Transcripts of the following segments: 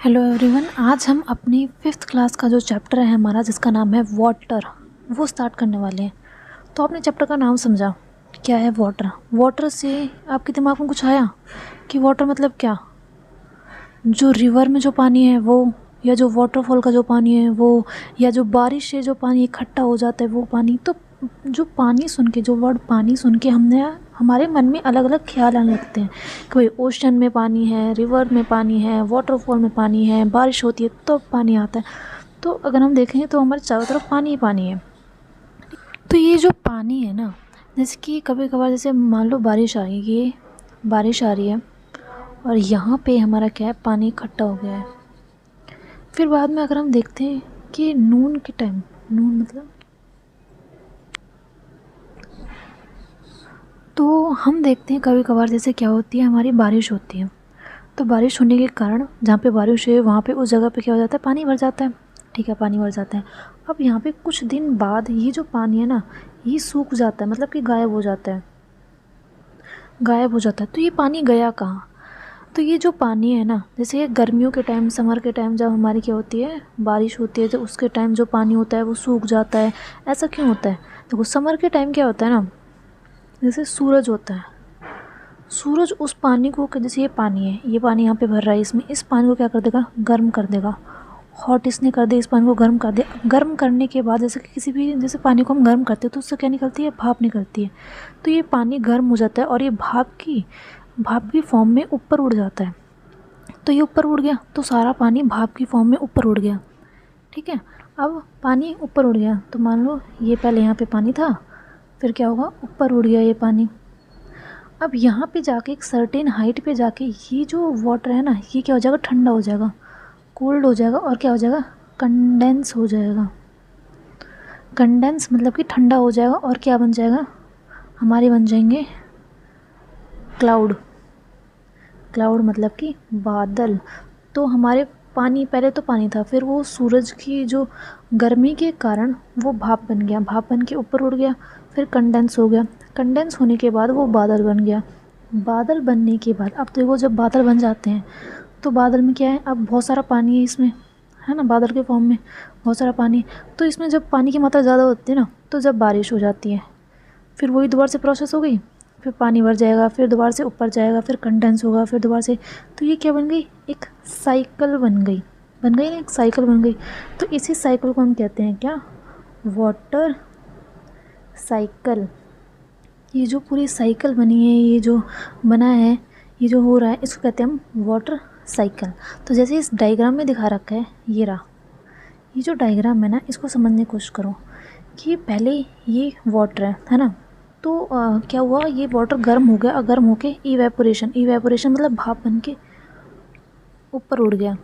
Hello everyone, आज हम अपनी 5th क्लास का जो चैप्टर है हमारा, जिसका नाम है वाटर, वो स्टार्ट करने वाले हैं। तो आपने चैप्टर का नाम समझा क्या है वाटर। वाटर से आपके दिमाग में कुछ आया कि वाटर मतलब क्या? जो रिवर में जो पानी है वो, या जो वाटरफॉल का जो पानी है वो, या जो बारिश से जो पानी इकट्ठा हो जाता है वो पानी। तो जो पानी सुन के, जो वर्ड पानी सुन के हमारे मन में अलग अलग ख्याल आने लगते हैं। कोई ओशन में पानी है, रिवर में पानी है, वाटरफॉल में पानी है, बारिश होती है तो पानी आता है। तो अगर हम देखेंगे तो हमारे चारों तरफ पानी ही पानी है। तो ये जो पानी है ना, जैसे कि कभी कभार जैसे मान लो बारिश आई, ये बारिश आ रही है और यहाँ पे हमारा क्या है, पानी इकट्ठा हो गया है। फिर बाद में अगर हम देखते हैं कि नून के टाइम, नून मतलब, तो हम देखते हैं कभी कभार जैसे क्या होती है, हमारी बारिश होती है। तो बारिश होने के कारण जहाँ पे बारिश है वहाँ पे उस जगह पे क्या हो जाता है, पानी भर जाता है। ठीक है, पानी भर जाता है। अब यहाँ पे कुछ दिन बाद ये जो पानी है ना, ये सूख जाता है, मतलब कि गायब हो जाता है, गायब हो जाता है। तो ये पानी गया कहाँ? तो ये जो पानी है ना, जैसे ये गर्मियों के टाइम, समर के टाइम जब हमारी क्या होती है, बारिश होती है, तो उसके टाइम जो पानी होता है वो सूख जाता है। ऐसा क्यों होता है? देखो, समर के टाइम क्या होता है ना, जैसे सूरज होता है, सूरज उस पानी को, जैसे ये पानी है, ये पानी यहाँ पे भर रहा है, इसमें इस पानी को क्या कर देगा, गर्म कर देगा। हॉट इसने कर दे, इस पानी को गर्म कर दे। गर्म करने के बाद जैसे कि किसी भी, जैसे पानी को हम गर्म करते हैं तो उससे क्या निकलती है, भाप निकलती है। तो ये पानी गर्म हो जाता है और ये भाप की फॉर्म में ऊपर उड़ जाता है। तो ये ऊपर उड़ गया, तो सारा पानी भाप की फॉर्म में ऊपर उड़ गया। ठीक है, अब पानी ऊपर उड़ गया, तो मान लो ये पहले यहाँ पे पानी था, फिर क्या होगा, ऊपर उड़ गया ये पानी। अब यहाँ पे जाके एक सर्टेन हाइट पे जाके ये जो वाटर है ना, ये क्या हो जाएगा, ठंडा हो जाएगा, कोल्ड हो जाएगा, और क्या हो जाएगा, कंडेंस हो जाएगा। कंडेंस मतलब कि ठंडा हो जाएगा, और क्या बन जाएगा, हमारे बन जाएंगे क्लाउड। क्लाउड मतलब कि बादल। तो हमारे पानी, पहले तो पानी था, फिर वो सूरज की जो गर्मी के कारण वो भाप बन गया, भाप बन के ऊपर उड़ गया, फिर कंडेंस हो गया। कंडेंस होने के बाद वो बादल बन गया। बादल बनने के बाद, अब देखो, जब बादल बन जाते हैं तो बादल में क्या है, अब बहुत सारा पानी है इसमें, है ना, बादल के फॉर्म में बहुत सारा पानी। तो इसमें जब पानी की मात्रा ज़्यादा होती है ना, तो जब बारिश हो जाती है, फिर वही दोबारा से प्रोसेस हो गई, फिर पानी भर जाएगा, फिर दोबारा से ऊपर जाएगा, फिर कंडेंस होगा, फिर दोबारा से। तो ये क्या बन गई, एक साइकिल बन गई, बन गई ना, एक साइकिल बन गई। तो इसी साइकिल को हम कहते हैं क्या, वाटर साइकिल। ये जो पूरी साइकिल बनी है, ये जो बना है, ये जो हो रहा है, इसको कहते हैं हम वाटर साइकिल। तो जैसे इस डायग्राम में दिखा रखा है, ये रहा, ये जो डायग्राम है ना, इसको समझने की कोशिश करो कि पहले ये वाटर है ना, तो क्या हुआ, ये वाटर गर्म हो गया, और गर्म होके इवेपोरेशन, इवेपोरेशन मतलब भाप बन के ऊपर उड़ गया।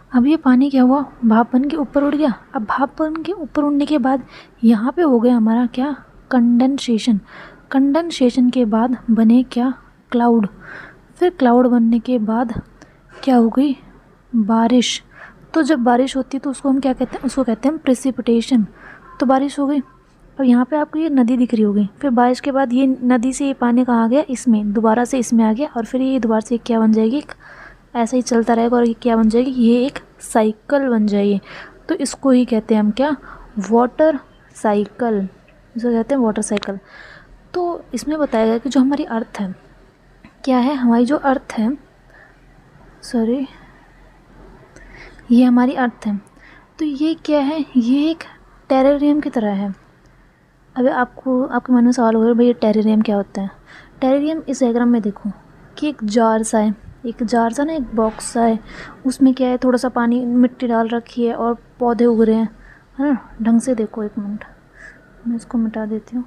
अब ये पानी क्या हुआ, भाप बन के ऊपर उड़ गया। अब भाप बन के ऊपर उड़ने के बाद यहाँ पे हो गया हमारा क्या, कंडेंसेशन। कंडेंसेशन के बाद बने क्या, क्लाउड। फिर क्लाउड बनने के बाद क्या हो गई, बारिश। तो जब बारिश होती है तो उसको हम क्या कहते हैं, उसको कहते हैं प्रेसिपिटेशन। तो बारिश हो गई। अब यहाँ पे आपको ये नदी दिख रही होगी, फिर बारिश के बाद ये नदी से ये पानी कहाँ आ गया, इसमें, दोबारा से इसमें आ गया, और फिर ये दोबारा से क्या बन जाएगी, ऐसा ही चलता रहेगा, और ये क्या बन जाएगी, ये एक साइकिल बन जाएगी। तो इसको ही कहते हैं हम क्या, वाटर साइकिल, इसको कहते हैं वाटर साइकिल। तो इसमें बताया गया कि जो हमारी अर्थ है, क्या है, हमारी जो अर्थ है, सॉरी, ये हमारी अर्थ है, तो ये क्या है, ये एक टेरेरियम की तरह है। अभी आपको, आपके मन में सवाल होगा, भाई ये टेरेरियम क्या होता है। टेरेरियम इस डायग्राम में देखो कि एक जार सा है, एक जार सा ना, एक बॉक्स सा है, उसमें क्या है, थोड़ा सा पानी, मिट्टी डाल रखी है और पौधे उग रहे हैं, है ना। ढंग से देखो, एक मिनट, मैं इसको मिटा देती हूँ।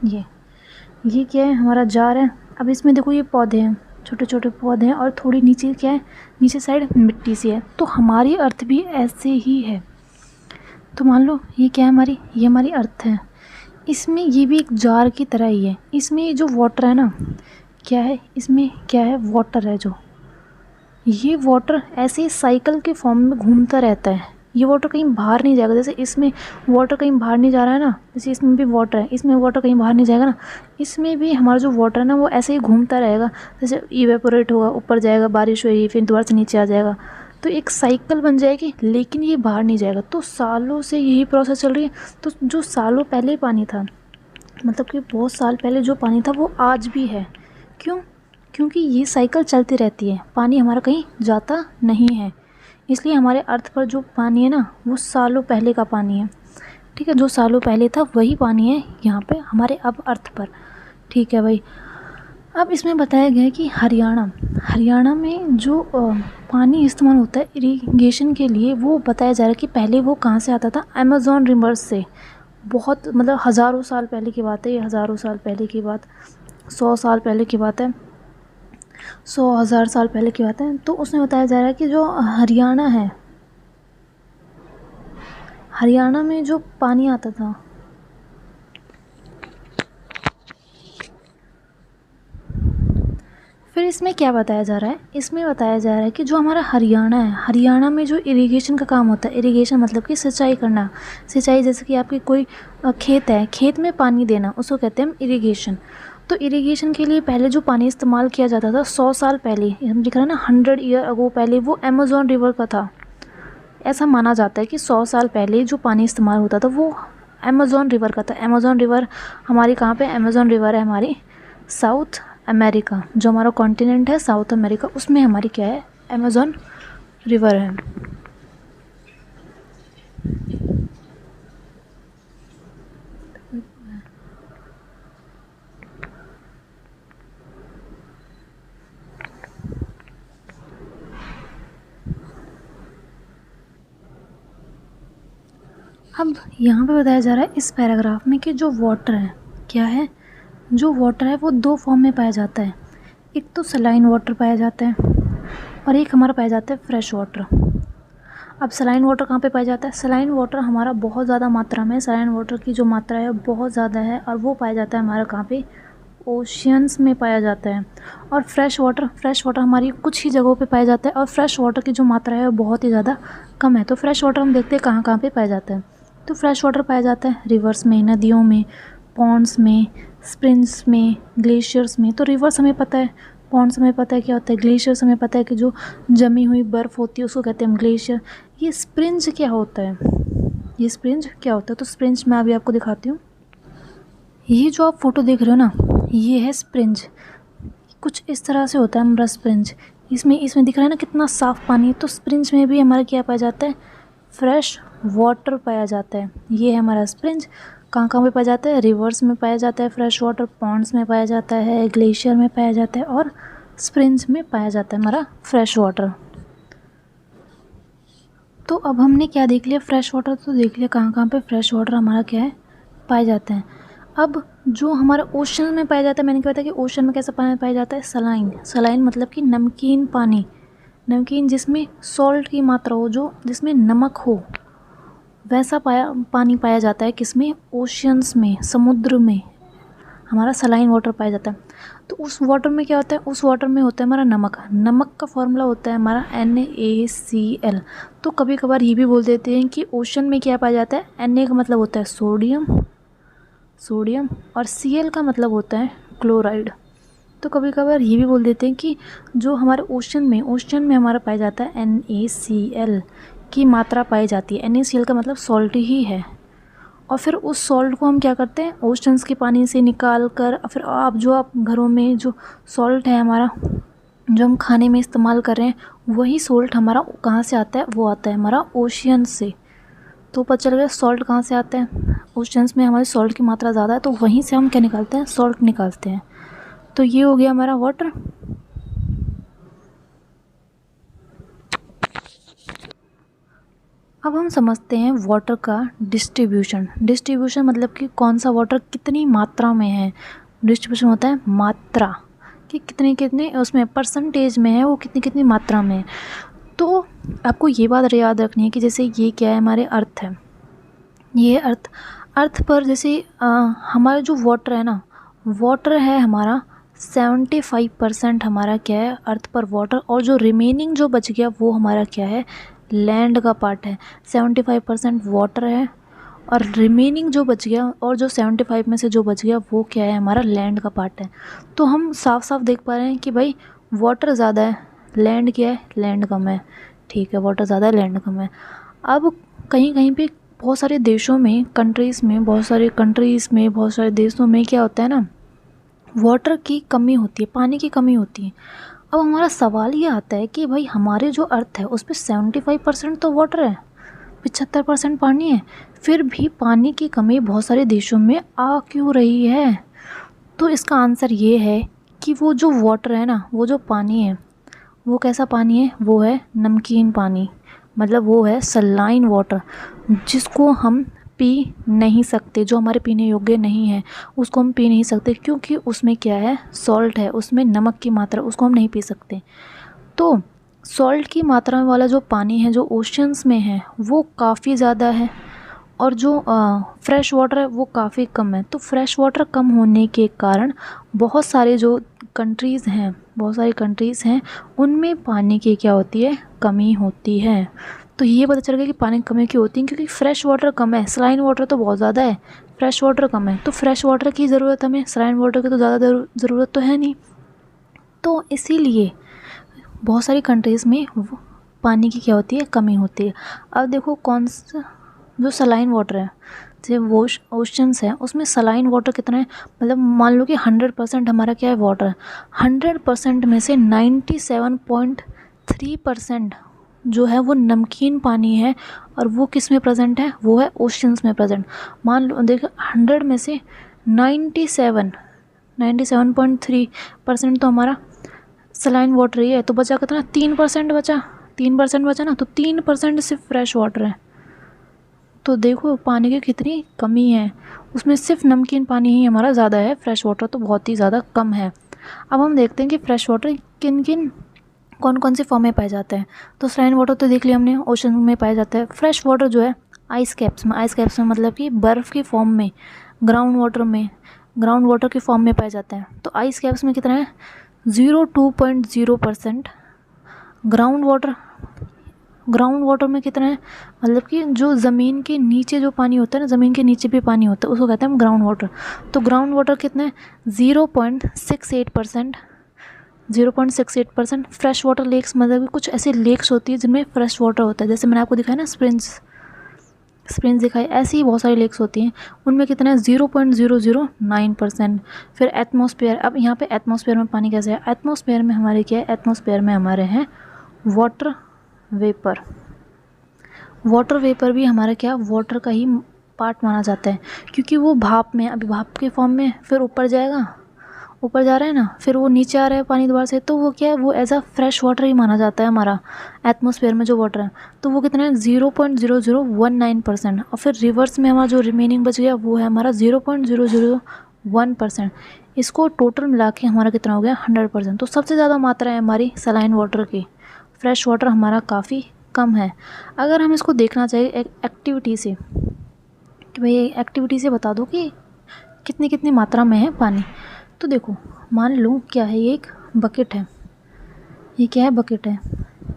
ये क्या है, हमारा जार है। अब इसमें देखो, ये पौधे हैं, छोटे छोटे पौधे हैं, और थोड़ी नीचे क्या है, नीचे साइड मिट्टी सी है। तो हमारी अर्थ भी ऐसे ही है। तो मान लो ये क्या है, हमारी, ये हमारी अर्थ है। इसमें ये भी एक जार की तरह ही है। इसमें जो वाटर है ना, क्या है, इसमें क्या है, वाटर है, जो ये वाटर ऐसे ही साइकिल के फॉर्म में घूमता रहता है। ये वाटर कहीं बाहर नहीं जाएगा। जैसे इसमें वाटर कहीं बाहर नहीं जा रहा है ना, जैसे इसमें भी वाटर है, इसमें वाटर कहीं बाहर नहीं जाएगा ना, इसमें भी हमारा जो वाटर है ना वो ऐसे ही घूमता रहेगा। जैसे इवेपोरेट होगा, ऊपर जाएगा, बारिश हुई, फिर दोबारा से नीचे आ जाएगा, तो एक साइकिल बन जाएगी, लेकिन ये बाहर नहीं जाएगा। तो सालों से यही प्रोसेस चल रही है। तो जो सालों पहले पानी था, मतलब कि बहुत साल पहले जो पानी था वो आज भी है। क्यों? क्योंकि ये साइकिल चलती रहती है, पानी हमारा कहीं जाता नहीं है। इसलिए हमारे अर्थ पर जो पानी है ना वो सालों पहले का पानी है। ठीक है, जो सालों पहले था वही पानी है यहाँ पे हमारे अब अर्थ पर। ठीक है भाई। अब इसमें बताया गया है कि हरियाणा में जो पानी इस्तेमाल होता है इरिगेशन के लिए, वो बताया जा रहा है कि पहले वो कहाँ से आता था, अमेज़न रिवर से। बहुत मतलब हज़ारों साल पहले की बात है ये, हज़ारों साल पहले की बात, 100 साल पहले की बात है, 100,000 साल पहले की बात है। तो उसमें बताया जा रहा है कि जो हरियाणा है, हरियाणा में जो पानी आता था, फिर इसमें क्या बताया जा रहा है, इसमें बताया जा रहा है कि जो हमारा हरियाणा है, हरियाणा में जो इरिगेशन का काम होता है, इरिगेशन मतलब कि सिंचाई करना, सिंचाई जैसे कि आपकी कोई खेत है, खेत में पानी देना, उसको कहते हैं हम इरिगेशन। तो इरिगेशन के लिए पहले जो पानी इस्तेमाल किया जाता था 100 साल पहले, हम दिख रहा है ना 100 ईयर अगो पहले, वो अमेज़न रिवर का था। ऐसा माना जाता है कि 100 साल पहले जो पानी इस्तेमाल होता था वो अमेज़न रिवर का था। अमेज़न रिवर हमारी कहाँ पे, अमेज़न रिवर है हमारी साउथ अमेरिका, जो हमारा कॉन्टिनेंट है साउथ अमेरिका, उसमें हमारी क्या है, अमेज़न रिवर है। अब यहाँ पे बताया जा रहा है इस पैराग्राफ में कि जो वाटर है, क्या है, जो वाटर है वो दो फॉर्म में पाया जाता है। एक तो सलाइन वाटर पाया जाता है और एक हमारा पाया जाता है फ्रेश वाटर। अब सलाइन वाटर कहाँ पे पाया जाता है, सलाइन वाटर हमारा बहुत ज़्यादा मात्रा में, सलाइन वाटर की जो मात्रा है बहुत ज़्यादा है, और वो पाया जाता है हमारा कहाँ पे, ओशियंस में पाया जाता है। और फ्रेश वाटर हमारी कुछ ही जगहों पे पाया जाता है, और फ्रेश वाटर की जो मात्रा है वो बहुत ही ज़्यादा कम है। तो फ्रेश वाटर हम देखते हैं कहाँ कहाँ पे पाया जाता है। तो फ्रेश वाटर पाया जाता है रिवर्स में, नदियों में, पॉन्ड्स में, स्प्रिंग्स में, ग्लेशियर्स में। तो रिवर्स हमें पता है, पॉन्ड्स हमें पता है क्या होता है, ग्लेशियर्स हमें पता है कि जो जमी हुई बर्फ़ होती है उसको कहते हैं हम ग्लेशियर। ये स्प्रिंज क्या होता है, ये स्प्रिंज क्या होता है, तो स्प्रिंज मैं अभी आपको दिखाती हूँ। ये जो आप फोटो देख रहे हो ना, ये है स्प्रिंज। कुछ इस तरह से होता है हमारा स्प्रिंज। इसमें दिख रहा है ना कितना साफ़ पानी है। तो स्प्रिंज में भी हमारा क्या पाया जाता है, फ्रेश वाटर पाया जाता है। ये है हमारा स्प्रिंज। कहाँ कहाँ पे पाया जाता है, रिवर्स में पाया जाता है फ्रेश वाटर, पॉन्ड्स में पाया जाता है, ग्लेशियर में पाया जाता है, और स्प्रिंज में पाया जाता है हमारा फ्रेश वाटर। तो अब हमने क्या देख लिया, फ्रेश वाटर तो देख लिया, कहाँ कहाँ पे फ्रेश वाटर हमारा क्या है, पाए जाते हैं। अब जो हमारा ओशन में पाया जाता है, मैंने क्या बताया कि ओशन में कैसा पानी पाया जाता है, सलाइन। सलाइन मतलब कि नमकीन पानी, नमकीन जिसमें सॉल्ट की मात्रा हो, जो जिसमें नमक हो, वैसा पानी पाया जाता है किसमें, ओशियंस में, समुद्र में हमारा सलाइन वाटर पाया जाता है। तो उस वाटर में क्या होता है, उस वाटर में होता है हमारा नमक। नमक का फॉर्मूला होता है हमारा NaCl। तो कभी कभार ये भी बोल देते हैं कि ओशन में क्या पाया जाता है, Na का मतलब होता है सोडियम, और Cl का मतलब होता है क्लोराइड। तो कभी कभार ये भी बोल देते हैं कि जो हमारे ओशन में हमारा पाया जाता है NaCl की मात्रा पाई जाती है। NaCl का मतलब सॉल्ट ही है। और फिर उस सॉल्ट को हम क्या करते हैं, ओशंस के पानी से निकाल कर, फिर आप घरों में जो सॉल्ट है हमारा, जो हम खाने में इस्तेमाल कर रहे हैं, वही सॉल्ट हमारा कहाँ से आता है, वो आता है हमारा ओशियन से। तो पता चल गया सॉल्ट कहाँ से आता है, ओशंस में हमारी सॉल्ट की मात्रा ज़्यादा है, तो वहीं से हम क्या निकालते हैं, सॉल्ट निकालते हैं। तो ये हो गया हमारा वाटर। अब हम समझते हैं वाटर का डिस्ट्रीब्यूशन। मतलब कि कौन सा वाटर कितनी मात्रा में है। डिस्ट्रीब्यूशन होता है मात्रा, कि कितने उसमें परसेंटेज में है, वो कितनी मात्रा में है। तो आपको ये बात याद रखनी है कि जैसे ये क्या है, हमारे अर्थ है, ये अर्थ पर जैसे हमारा जो वाटर है ना, वाटर है हमारा 75% हमारा क्या है, अर्थ पर वाटर, और जो रिमेनिंग जो बच गया वो हमारा क्या है, लैंड का पार्ट है। 75% वाटर है और रिमेनिंग जो बच गया, और जो 75 में से जो बच गया वो क्या है, हमारा लैंड का पार्ट है। तो हम साफ साफ देख पा रहे हैं कि भाई वाटर ज़्यादा है, लैंड क्या है, लैंड कम है। ठीक है, वाटर ज़्यादा है, लैंड कम है। अब कहीं कहीं पे बहुत सारे देशों में, बहुत सारे देशों में क्या होता है ना, वाटर की कमी होती है, पानी की कमी होती है। अब हमारा सवाल ये आता है कि भाई हमारे जो अर्थ है उस पर 75% तो वाटर है, 75% पानी है, फिर भी पानी की कमी बहुत सारे देशों में आ क्यों रही है? तो इसका आंसर ये है कि वो जो वाटर है ना, वो जो पानी है, वो कैसा पानी है, वो है नमकीन पानी, मतलब वो है सलाइन वाटर, जिसको हम पी नहीं सकते, जो हमारे पीने योग्य नहीं है उसको हम पी नहीं सकते, क्योंकि उसमें क्या है, सॉल्ट है, उसमें नमक की मात्रा, उसको हम नहीं पी सकते। तो सॉल्ट की मात्रा वाला जो पानी है, जो ओशंस में है, वो काफ़ी ज़्यादा है, और जो फ्रेश वाटर है वो काफ़ी कम है। तो फ्रेश वाटर कम होने के कारण बहुत सारे जो कंट्रीज़ हैं, बहुत सारी कंट्रीज़ हैं, उनमें पानी की क्या होती है, कमी होती है। तो ये पता चल गया कि पानी की कमी क्यों होती है, क्योंकि फ्रेश वाटर कम है, सलाइन वाटर तो बहुत ज़्यादा है, फ्रेश वाटर कम है। तो फ्रेश वाटर की ज़रूरत हमें, सलाइन वाटर की तो ज़्यादा ज़रूरत तो है नहीं। तो इसीलिए बहुत सारी कंट्रीज़ में पानी की क्या होती है, कमी होती है। अब देखो कौन सा जो सलाइन वाटर है, जैसे वो ओशंस है, उसमें सलाइन वाटर कितना है, मतलब मान लो कि 100% हमारा क्या है, वाटर। 100% में से 97.3% जो है वो नमकीन पानी है, और वो किस में प्रेजेंट है, वो है ओशंस में प्रेजेंट। मान लो देखो 100 में से 97.3% तो हमारा सलाइन वाटर ही है, तो बचा कितना, 3% बचा, 3% बचा ना, तो 3% सिर्फ फ्रेश वाटर है। तो देखो पानी की कितनी कमी है, उसमें सिर्फ नमकीन पानी ही हमारा ज़्यादा है, फ्रेश वाटर तो बहुत ही ज़्यादा कम है। अब हम देखते हैं कि फ्रेश वाटर किन किन कौन कौन से फॉर्म में पाए जाते हैं। तो सलाइन वाटर तो देख लिया हमने, ओशन में पाया जाता है। फ्रेश वाटर जो है आइस कैप्स में मतलब कि बर्फ़ की फॉर्म में, ग्राउंड वाटर के फॉर्म में पाए जाते हैं। तो आइस कैप्स में कितना है, 0.2% ग्राउंड वाटर में कितना है, मतलब कि जो ज़मीन के नीचे जो पानी होता है ना, ज़मीन के नीचे भी पानी होता है, उसको कहते हैं हम ग्राउंड वाटर। तो ग्राउंड वाटर कितना है, 0.68%। फ्रेश वाटर लेक्स मतलब कि कुछ ऐसे लेक्स होती है जिनमें फ्रेश वाटर होता है, जैसे मैंने आपको दिखाया ना, स्प्रिंग्स दिखाई, ऐसी ही बहुत सारी लेक्स होती हैं, उनमें कितना है, 0.009%। फिर एटमॉस्फेयर, अब यहाँ पे एटमॉस्फेयर में पानी कैसे है, एटमॉस्फेयर में हमारे क्या है, एटमॉस्फेयर में हमारे हैं वाटर वेपर भी हमारा क्या, वाटर का ही पार्ट माना जाता है, क्योंकि वो भाप में, अभी भाप के फॉर्म में, फिर ऊपर जा रहा है ना, फिर वो नीचे आ रहा है पानी दोबारा से, तो वो क्या है, वो एज अ फ्रेश वाटर ही माना जाता है हमारा एटमॉस्फेयर में जो वाटर है। तो वो कितना है, 0.0019%। और फिर रिवर्स में हमारा जो रिमेनिंग बच गया वो है हमारा 0.001%। इसको टोटल मिला के हमारा कितना हो गया, 100%। तो सबसे ज़्यादा मात्रा है हमारी सलाइन वाटर की, फ्रेश वाटर हमारा काफ़ी कम है। अगर हम इसको देखना चाहिए एक एक्टिविटी से, कि भाई एक्टिविटी से बता दो कि कितनी कितनी मात्रा में है पानी। तो देखो मान लो क्या है, ये एक बकेट है, ये क्या है, बकेट है,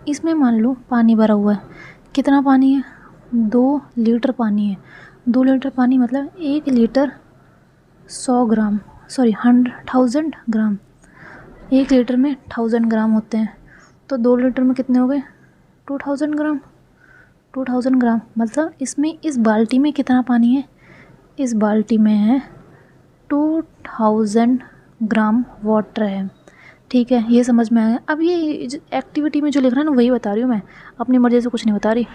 इसमें मान लो पानी भरा हुआ है। कितना पानी है, 2 लीटर पानी है। 2 लीटर पानी मतलब 1 लीटर 1000 ग्राम, 1 लीटर में 1000 ग्राम होते हैं। तो 2 लीटर में कितने हो गए, 2000 ग्राम। मतलब इसमें, इस बाल्टी में कितना पानी है, इस बाल्टी में है 2000 ग्राम वाटर है। ठीक है, ये समझ में आया। अब ये एक्टिविटी में जो लिख रहा है ना, वही बता रही हूँ मैं, अपनी मर्ज़ी से कुछ नहीं बता रही।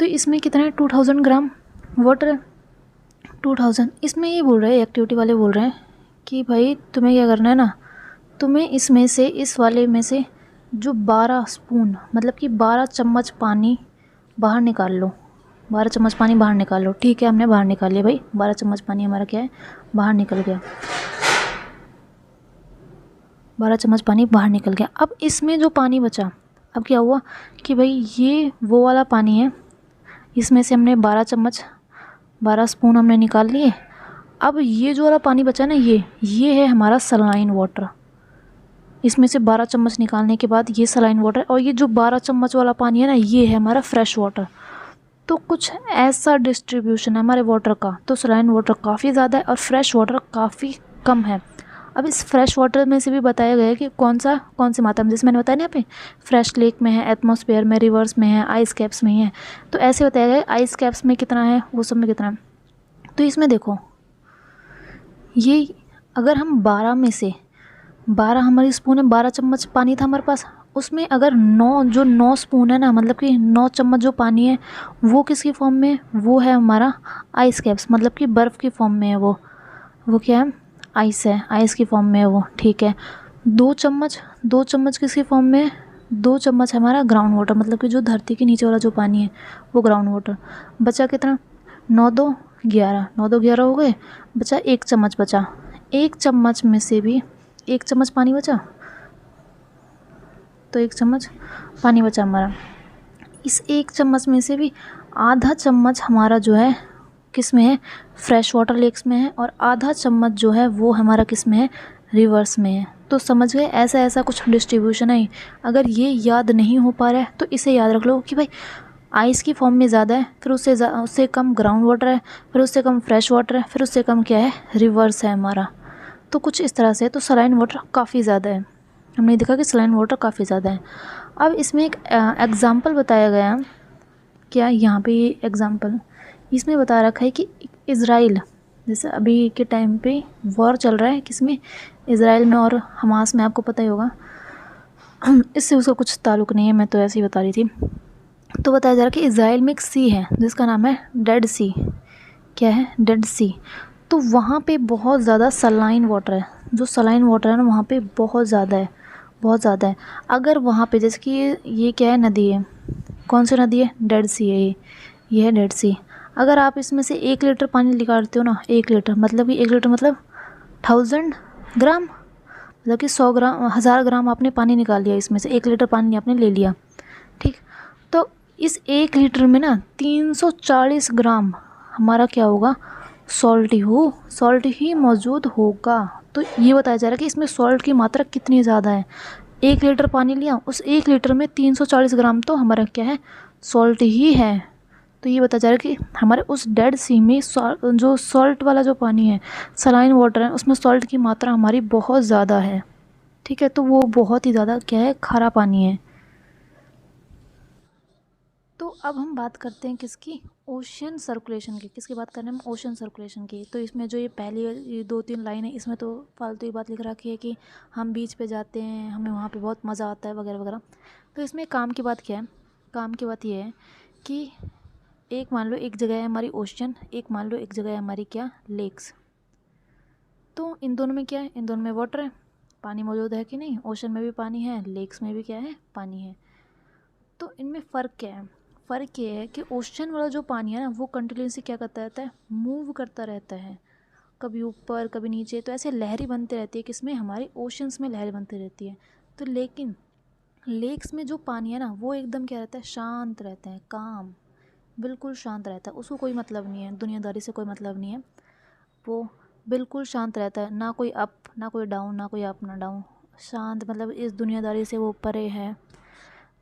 तो इसमें कितना है, 2000 ग्राम वाटर है, 2000। इसमें ये बोल रहे हैं, एक्टिविटी वाले बोल रहे हैं कि भाई तुम्हें क्या करना है ना, तुम्हें इसमें से, इस वाले में से जो 12 स्पून, मतलब कि 12 चम्मच पानी बाहर निकाल लो, 12 चम्मच पानी बाहर निकाल लो। ठीक है, हमने बाहर निकाल लिया भाई, 12 चम्मच पानी हमारा क्या है, बाहर निकल गया, 12 चम्मच पानी बाहर निकल गया। अब इसमें जो पानी बचा, अब क्या हुआ कि भाई ये वो वाला पानी है, इसमें से हमने 12 स्पून हमने निकाल लिए, अब ये जो वाला पानी बचा ना, ये है हमारा सलाइन वाटर। इसमें से 12 चम्मच निकालने के बाद ये सलाइन वाटर, और ये जो 12 चम्मच वाला पानी है ना, ये है हमारा फ्रेश वाटर। तो कुछ ऐसा डिस्ट्रीब्यूशन है हमारे वाटर का। तो सलाइन वाटर काफ़ी ज़्यादा है और फ्रेश वाटर काफ़ी कम है। अब इस फ्रेश वाटर में से भी बताया गया है कि कौन सी मात्रा में, जैसे मैंने बताया ना, यहाँ पे फ्रेश लेक में है, एटमॉस्फेयर में, रिवर्स में है, आइस कैप्स में ही है। तो ऐसे बताया गया है आइस कैप्स में कितना है, वो सब में कितना है। तो इसमें देखो, ये अगर हम 12 में से 12 हमारी स्पून है, 12 चम्मच पानी था हमारे पास, उसमें अगर 9 स्पून है ना, मतलब कि 9 चम्मच जो पानी है वो किसकी फॉर्म में, वो है हमारा आइस कैप्स, मतलब कि बर्फ़ की फॉर्म में है वो क्या है, आइस है, आइस की फॉर्म में है वो, ठीक है। 2 चम्मच किसकी फॉर्म में है, 2 चम्मच हमारा ग्राउंड वाटर, मतलब कि जो धरती के नीचे वाला जो पानी है वो ग्राउंड वाटर। बचा कितना, 9 2 11, 9 2 11 हो गए। बचा 1 चम्मच, बचा 1 चम्मच में से भी 1 चम्मच पानी बचा, तो 1 चम्मच पानी बचा हमारा। इस 1 चम्मच में से भी आधा चम्मच हमारा जो है किस में है, फ्रेश वाटर लेक्स में है, और आधा चम्मच जो है वो हमारा किस में है, रिवर्स में है। तो समझ गए, ऐसा कुछ डिस्ट्रीब्यूशन है। अगर ये याद नहीं हो पा रहा है तो इसे याद रख लो कि भाई आइस की फॉर्म में ज़्यादा है, फिर उससे कम ग्राउंड वाटर है, फिर उससे कम फ्रेश वाटर है, फिर उससे कम क्या है, रिवर्स है हमारा। तो कुछ इस तरह से। तो सलाइन वाटर काफ़ी ज़्यादा है, हमने देखा कि सलाइन वाटर काफ़ी ज़्यादा है। अब इसमें एक एग्ज़ाम्पल बताया गया, क्या यहाँ पे ये एग्ज़ाम्पल इसमें बता रखा है कि इज़राइल, जैसे अभी के टाइम पे वॉर चल रहा है किसमें, इज़राइल में और हमास में, आपको पता ही होगा। इससे उसका कुछ ताल्लुक़ नहीं है, मैं तो ऐसे ही बता रही थी। तो बताया जा रहा है कि इज़राइल में एक सी है जिसका नाम है डेड सी। क्या है, डेड सी। तो वहाँ पे बहुत ज़्यादा सलाइन वाटर है, जो सलाइन वाटर है ना वहाँ पे बहुत ज़्यादा है, बहुत ज़्यादा है। अगर वहाँ पे जैसे कि ये क्या है, नदी है, कौन सी नदी है, डेड सी है ये है डेड सी। अगर आप इसमें से 1 लीटर पानी निकालते हो ना, 1 लीटर मतलब कि 1 लीटर मतलब 1000 ग्राम, मतलब कि 100 ग्राम, 1000 ग्राम आपने पानी निकाल लिया, इसमें से 1 लीटर पानी आपने ले लिया, ठीक। तो इस 1 लीटर में ना 340 ग्राम हमारा क्या होगा, सॉल्ट ही मौजूद होगा। तो ये बताया जा रहा है कि इसमें सॉल्ट की मात्रा कितनी ज़्यादा है। 1 लीटर पानी लिया, उस 1 लीटर में 340 ग्राम तो हमारा क्या है, सॉल्ट ही है। तो ये बताया जा रहा है कि हमारे उस डेड सी में जो सॉल्ट वाला जो पानी है, सलाइन वाटर है, उसमें सॉल्ट की मात्रा हमारी बहुत ज़्यादा है, ठीक है। तो वो बहुत ही ज़्यादा क्या है, खारा पानी है। तो अब हम बात करते हैं किसकी, ओशन सर्कुलेशन की। किसकी बात कर रहे हैं हम, ओशन सर्कुलेशन की। तो इसमें जो ये पहली ये 2-3 लाइन है, इसमें तो फालतू ही बात लिख रखी है कि हम बीच पे जाते हैं, हमें वहाँ पे बहुत मज़ा आता है वगैरह वगैरह। तो इसमें काम की बात क्या है, काम की बात ये है कि एक मान लो एक जगह है हमारी ओशन, एक मान लो एक जगह है हमारी क्या, लेक्स। तो इन दोनों में क्या है, इन दोनों में वाटर है, पानी मौजूद है कि नहीं, ओशन में भी पानी है, लेक्स में भी क्या है, पानी है। तो इनमें फ़र्क क्या है, फ़र्क ये है कि ओशन वाला जो पानी है ना वो कंटिन्यूसली क्या करता रहता है, मूव करता रहता है, कभी ऊपर कभी नीचे। तो ऐसे लहरें बनती रहती है, किसमें, हमारे ओशंस में लहरें बनती रहती है। तो लेकिन लेक्स में जो पानी है ना वो एकदम क्या रहता है, शांत रहता है, काम, बिल्कुल शांत रहता है। उसको कोई मतलब नहीं है, दुनियादारी से कोई मतलब नहीं है, वो बिल्कुल शांत रहता है, ना कोई अप ना कोई डाउन, ना कोई अप ना डाउन, शांत, मतलब इस दुनियादारी से वो परे है,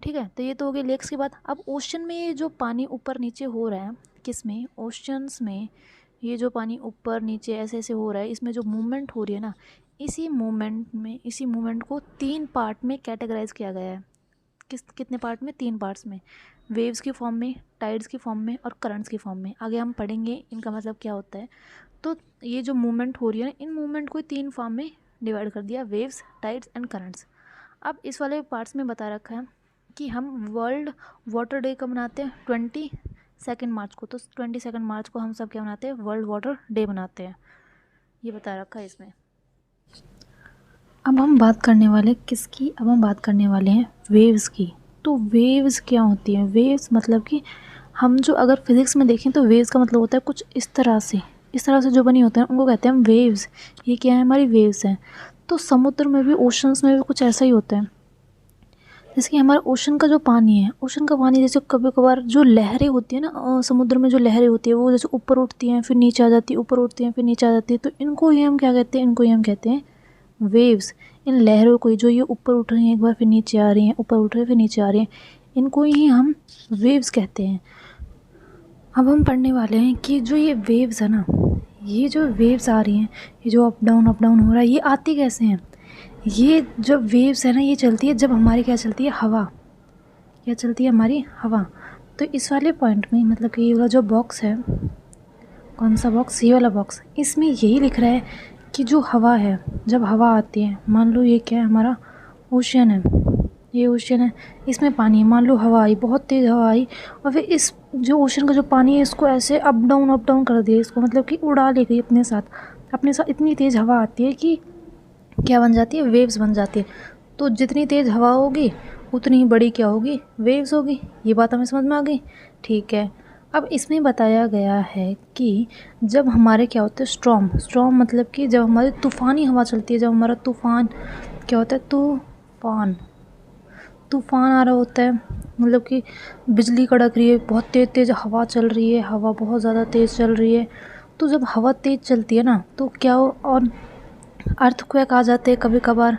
ठीक है। तो ये तो हो गई लेक्स की बात। अब ओशन में ये जो पानी ऊपर नीचे हो रहा है, किस में, ओशंस में, ये जो पानी ऊपर नीचे ऐसे ऐसे हो रहा है, इसमें जो मूवमेंट हो रही है ना, इसी मूवमेंट को 3 पार्ट में कैटेगराइज किया गया है। कितने पार्ट में, 3 पार्ट्स में, वेव्स की फॉर्म में, टाइड्स की फॉर्म में और करंट्स की फॉर्म में। आगे हम पढ़ेंगे इनका मतलब क्या होता है। तो ये जो मूवमेंट हो रही है, इन मूवमेंट को 3 फॉर्म में डिवाइड कर दिया, वेव्स, टाइड्स एंड करंट्स। अब इस वाले पार्ट्स में बता रखा है कि हम वर्ल्ड वाटर डे कब मनाते हैं, 22 मार्च को। तो 22 मार्च को हम सब क्या मनाते हैं, वर्ल्ड वाटर डे मनाते हैं, ये बता रखा है इसमें। अब हम बात करने वाले किसकी, अब हम बात करने वाले हैं वेव्स की। तो वेव्स क्या होती हैं, वेव्स मतलब कि हम जो अगर फिज़िक्स में देखें तो वेव्स का मतलब होता है कुछ इस तरह से जो बनी होते हैं उनको कहते हैं हम वेव्स। ये क्या है, हमारी वेव्स हैं। तो समुद्र में भी, ओशंस में भी कुछ ऐसा ही होता है। जैसे कि हमारा ओशन का जो पानी है, ओशन का पानी जैसे कभी कभार जो लहरें होती है ना समुद्र में जो लहरें होती है वो जैसे ऊपर उठती हैं फिर नीचे आ जाती है, ऊपर उठती हैं फिर नीचे आ जाती है, तो इनको ही हम क्या कहते हैं, इनको ही हम कहते हैं वेव्स। इन लहरों को जो ये ऊपर उठ रही हैं एक बार फिर नीचे आ रही हैं, ऊपर उठ रही है फिर नीचे आ रही हैं, इनको ही हम वेव्स कहते हैं। अब हम पढ़ने वाले हैं कि जो ये वेव्स है ना, ये जो वेव्स आ रही हैं, ये जो अप डाउन हो रहा है, ये आती कैसे हैं। ये जब वेव्स है ना ये चलती है जब हमारी क्या चलती है, हवा, क्या चलती है हमारी हवा। तो इस वाले पॉइंट में मतलब कि ये वाला जो बॉक्स है, कौन सा बॉक्स, ये वाला बॉक्स, इसमें यही लिख रहा है कि जो हवा है, जब हवा आती है, मान लो ये क्या है हमारा ओशियन है, ये ओशियन है, इसमें पानी है, मान लो हवा आई, बहुत तेज़ हवा आई और फिर इस जो ओशन का जो पानी है इसको ऐसे अप डाउन कर दिया, इसको मतलब कि उड़ा ले गई अपने साथ इतनी तेज़ हवा आती है कि क्या बन जाती है, वेव्स बन जाती है। तो जितनी तेज़ हवा होगी उतनी ही बड़ी क्या होगी, वेव्स होगी। ये बात हमें समझ में आ गई, ठीक है। अब इसमें बताया गया है कि जब हमारे क्या होता है स्ट्रॉम मतलब कि जब हमारी तूफ़ानी हवा चलती है, जब हमारा तूफ़ान क्या होता है, तूफ़ान आ रहा होता है, मतलब कि बिजली कड़क रही है, बहुत तेज़ तेज़ हवा चल रही है, हवा बहुत ज़्यादा तेज़ चल रही है। तो जब हवा तेज़ चलती है ना तो क्या हो, और अर्थक्वेक आ जाते हैं कभी कभार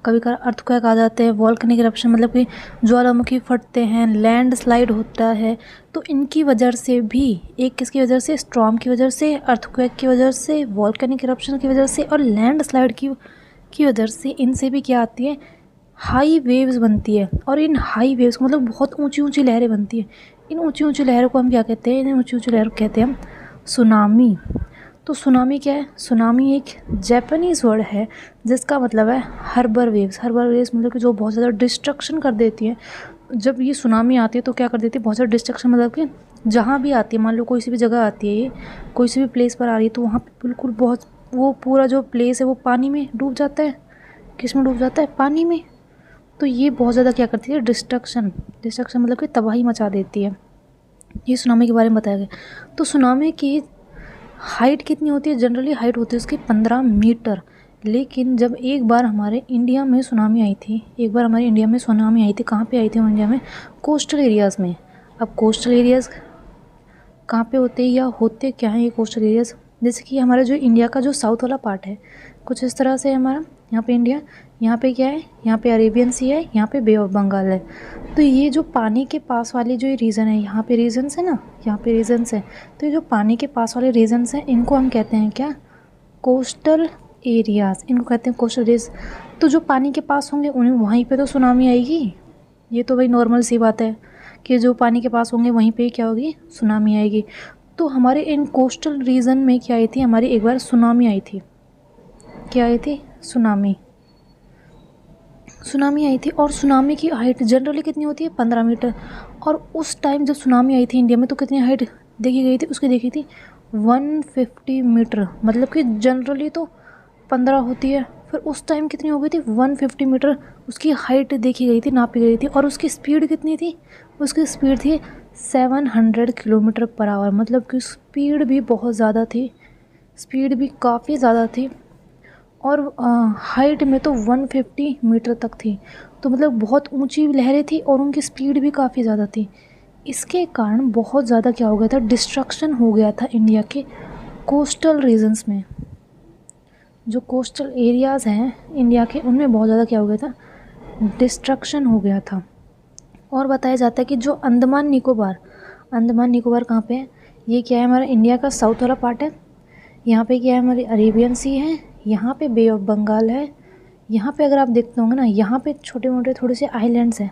अर्थक्वेक आ जाते हैं, वॉल्केनिक इरप्शन मतलब कि ज्वालामुखी फटते हैं, लैंड स्लाइड होता है। तो इनकी वजह से भी, एक किसकी वजह से, स्टॉर्म की वजह से, अर्थक्वेक की वजह से, वॉल्केनिक इरप्शन की वजह से और लैंड स्लाइड की वजह से, इनसे भी क्या आती है, हाई वेव्स बनती है। और इन हाई वेव्स को मतलब बहुत ऊंची ऊंची लहरें बनती है। इन ऊंची ऊंची लहरों को हम क्या कहते हैं, इन ऊंची ऊंची लहरों को कहते हैं हम सुनामी। तो सुनामी क्या है, सुनामी एक जापानीज़ वर्ड है जिसका मतलब है हर्बर वेव्स मतलब कि जो बहुत ज़्यादा डिस्ट्रक्शन कर देती है। जब ये सुनामी आती है तो क्या कर देती है, बहुत ज़्यादा डिस्ट्रक्शन मतलब कि जहाँ भी आती है, मान लो कोई सी भी जगह आती है, ये कोई सी भी प्लेस पर आ रही है तो वहाँ पे बिल्कुल बहुत, वो पूरा जो प्लेस है वो पानी में डूब जाता है। किस में डूब जाता है, पानी में। तो ये बहुत ज़्यादा क्या करती है, डिस्ट्रक्शन मतलब कि तबाही मचा देती है। ये सुनामी के बारे में बताया गया। तो सुनामी की हाइट कितनी होती है, जनरली हाइट होती है उसकी 15 मीटर। लेकिन जब एक बार हमारे इंडिया में सुनामी आई थी, कहाँ पे आई थी इंडिया में, कोस्टल एरियाज़ में। अब कोस्टल एरियाज़ कहाँ पे होते हैं या होते क्या हैं ये कोस्टल एरियाज़, जैसे कि हमारा जो इंडिया का जो साउथ वाला पार्ट है कुछ इस तरह से हमारा, यहाँ पे इंडिया, यहाँ पे क्या है, यहाँ पे अरेबियन सी है, यहाँ पे बे ऑफ बंगाल है। तो ये जो पानी के पास वाले जो ये रीजन है, यहाँ पे रीजन्स है ना, यहाँ पे रीजन्स है, तो ये जो पानी के पास वाले रीजन्स हैं इनको हम कहते हैं क्या, कोस्टल एरियाज़, इनको कहते हैं कोस्टल एरियाज। तो जो पानी के पास होंगे उन्हें वहीं पे तो सुनामी आएगी, ये तो भाई नॉर्मल सी बात है कि जो पानी के पास होंगे वहीं पे क्या होगी, सुनामी आएगी। तो हमारे इन कोस्टल रीजन में क्या आई थी, हमारी एक बार सुनामी आई थी, क्या आई थी, सुनामी आई थी। और सुनामी की हाइट जनरली कितनी होती है, 15 मीटर। और उस टाइम जब सुनामी आई थी इंडिया में तो कितनी हाइट देखी गई थी, उसकी देखी थी 150 मीटर, मतलब कि जनरली तो 15 होती है, फिर उस टाइम कितनी हो गई थी, 150 मीटर उसकी हाइट देखी गई थी, नापी गई थी। और उसकी स्पीड कितनी थी, उसकी स्पीड थी 700 किलोमीटर पर आवर, मतलब कि स्पीड भी बहुत ज़्यादा थी, स्पीड भी काफ़ी ज़्यादा थी। और हाइट में तो 150 मीटर तक थी, तो मतलब बहुत ऊंची लहरें थी और उनकी स्पीड भी काफ़ी ज़्यादा थी। इसके कारण बहुत ज़्यादा क्या हो गया था, डिस्ट्रक्शन हो गया था इंडिया के कोस्टल रीजन्स में। जो कोस्टल एरियाज़ हैं इंडिया के उनमें बहुत ज़्यादा क्या हो गया था, डिस्ट्रक्शन हो गया था। और बताया जाता है कि जो अंडमान निकोबार कहाँ पे है, ये क्या है, हमारा इंडिया का साउथ वाला पार्ट है। यहाँ पे क्या है, हमारी अरेबियन सी है, यहाँ पे बे ऑफ बंगाल है, यहाँ पे अगर आप देखते होंगे ना, यहाँ पे छोटे मोटे थोड़े से आइलैंड्स हैं,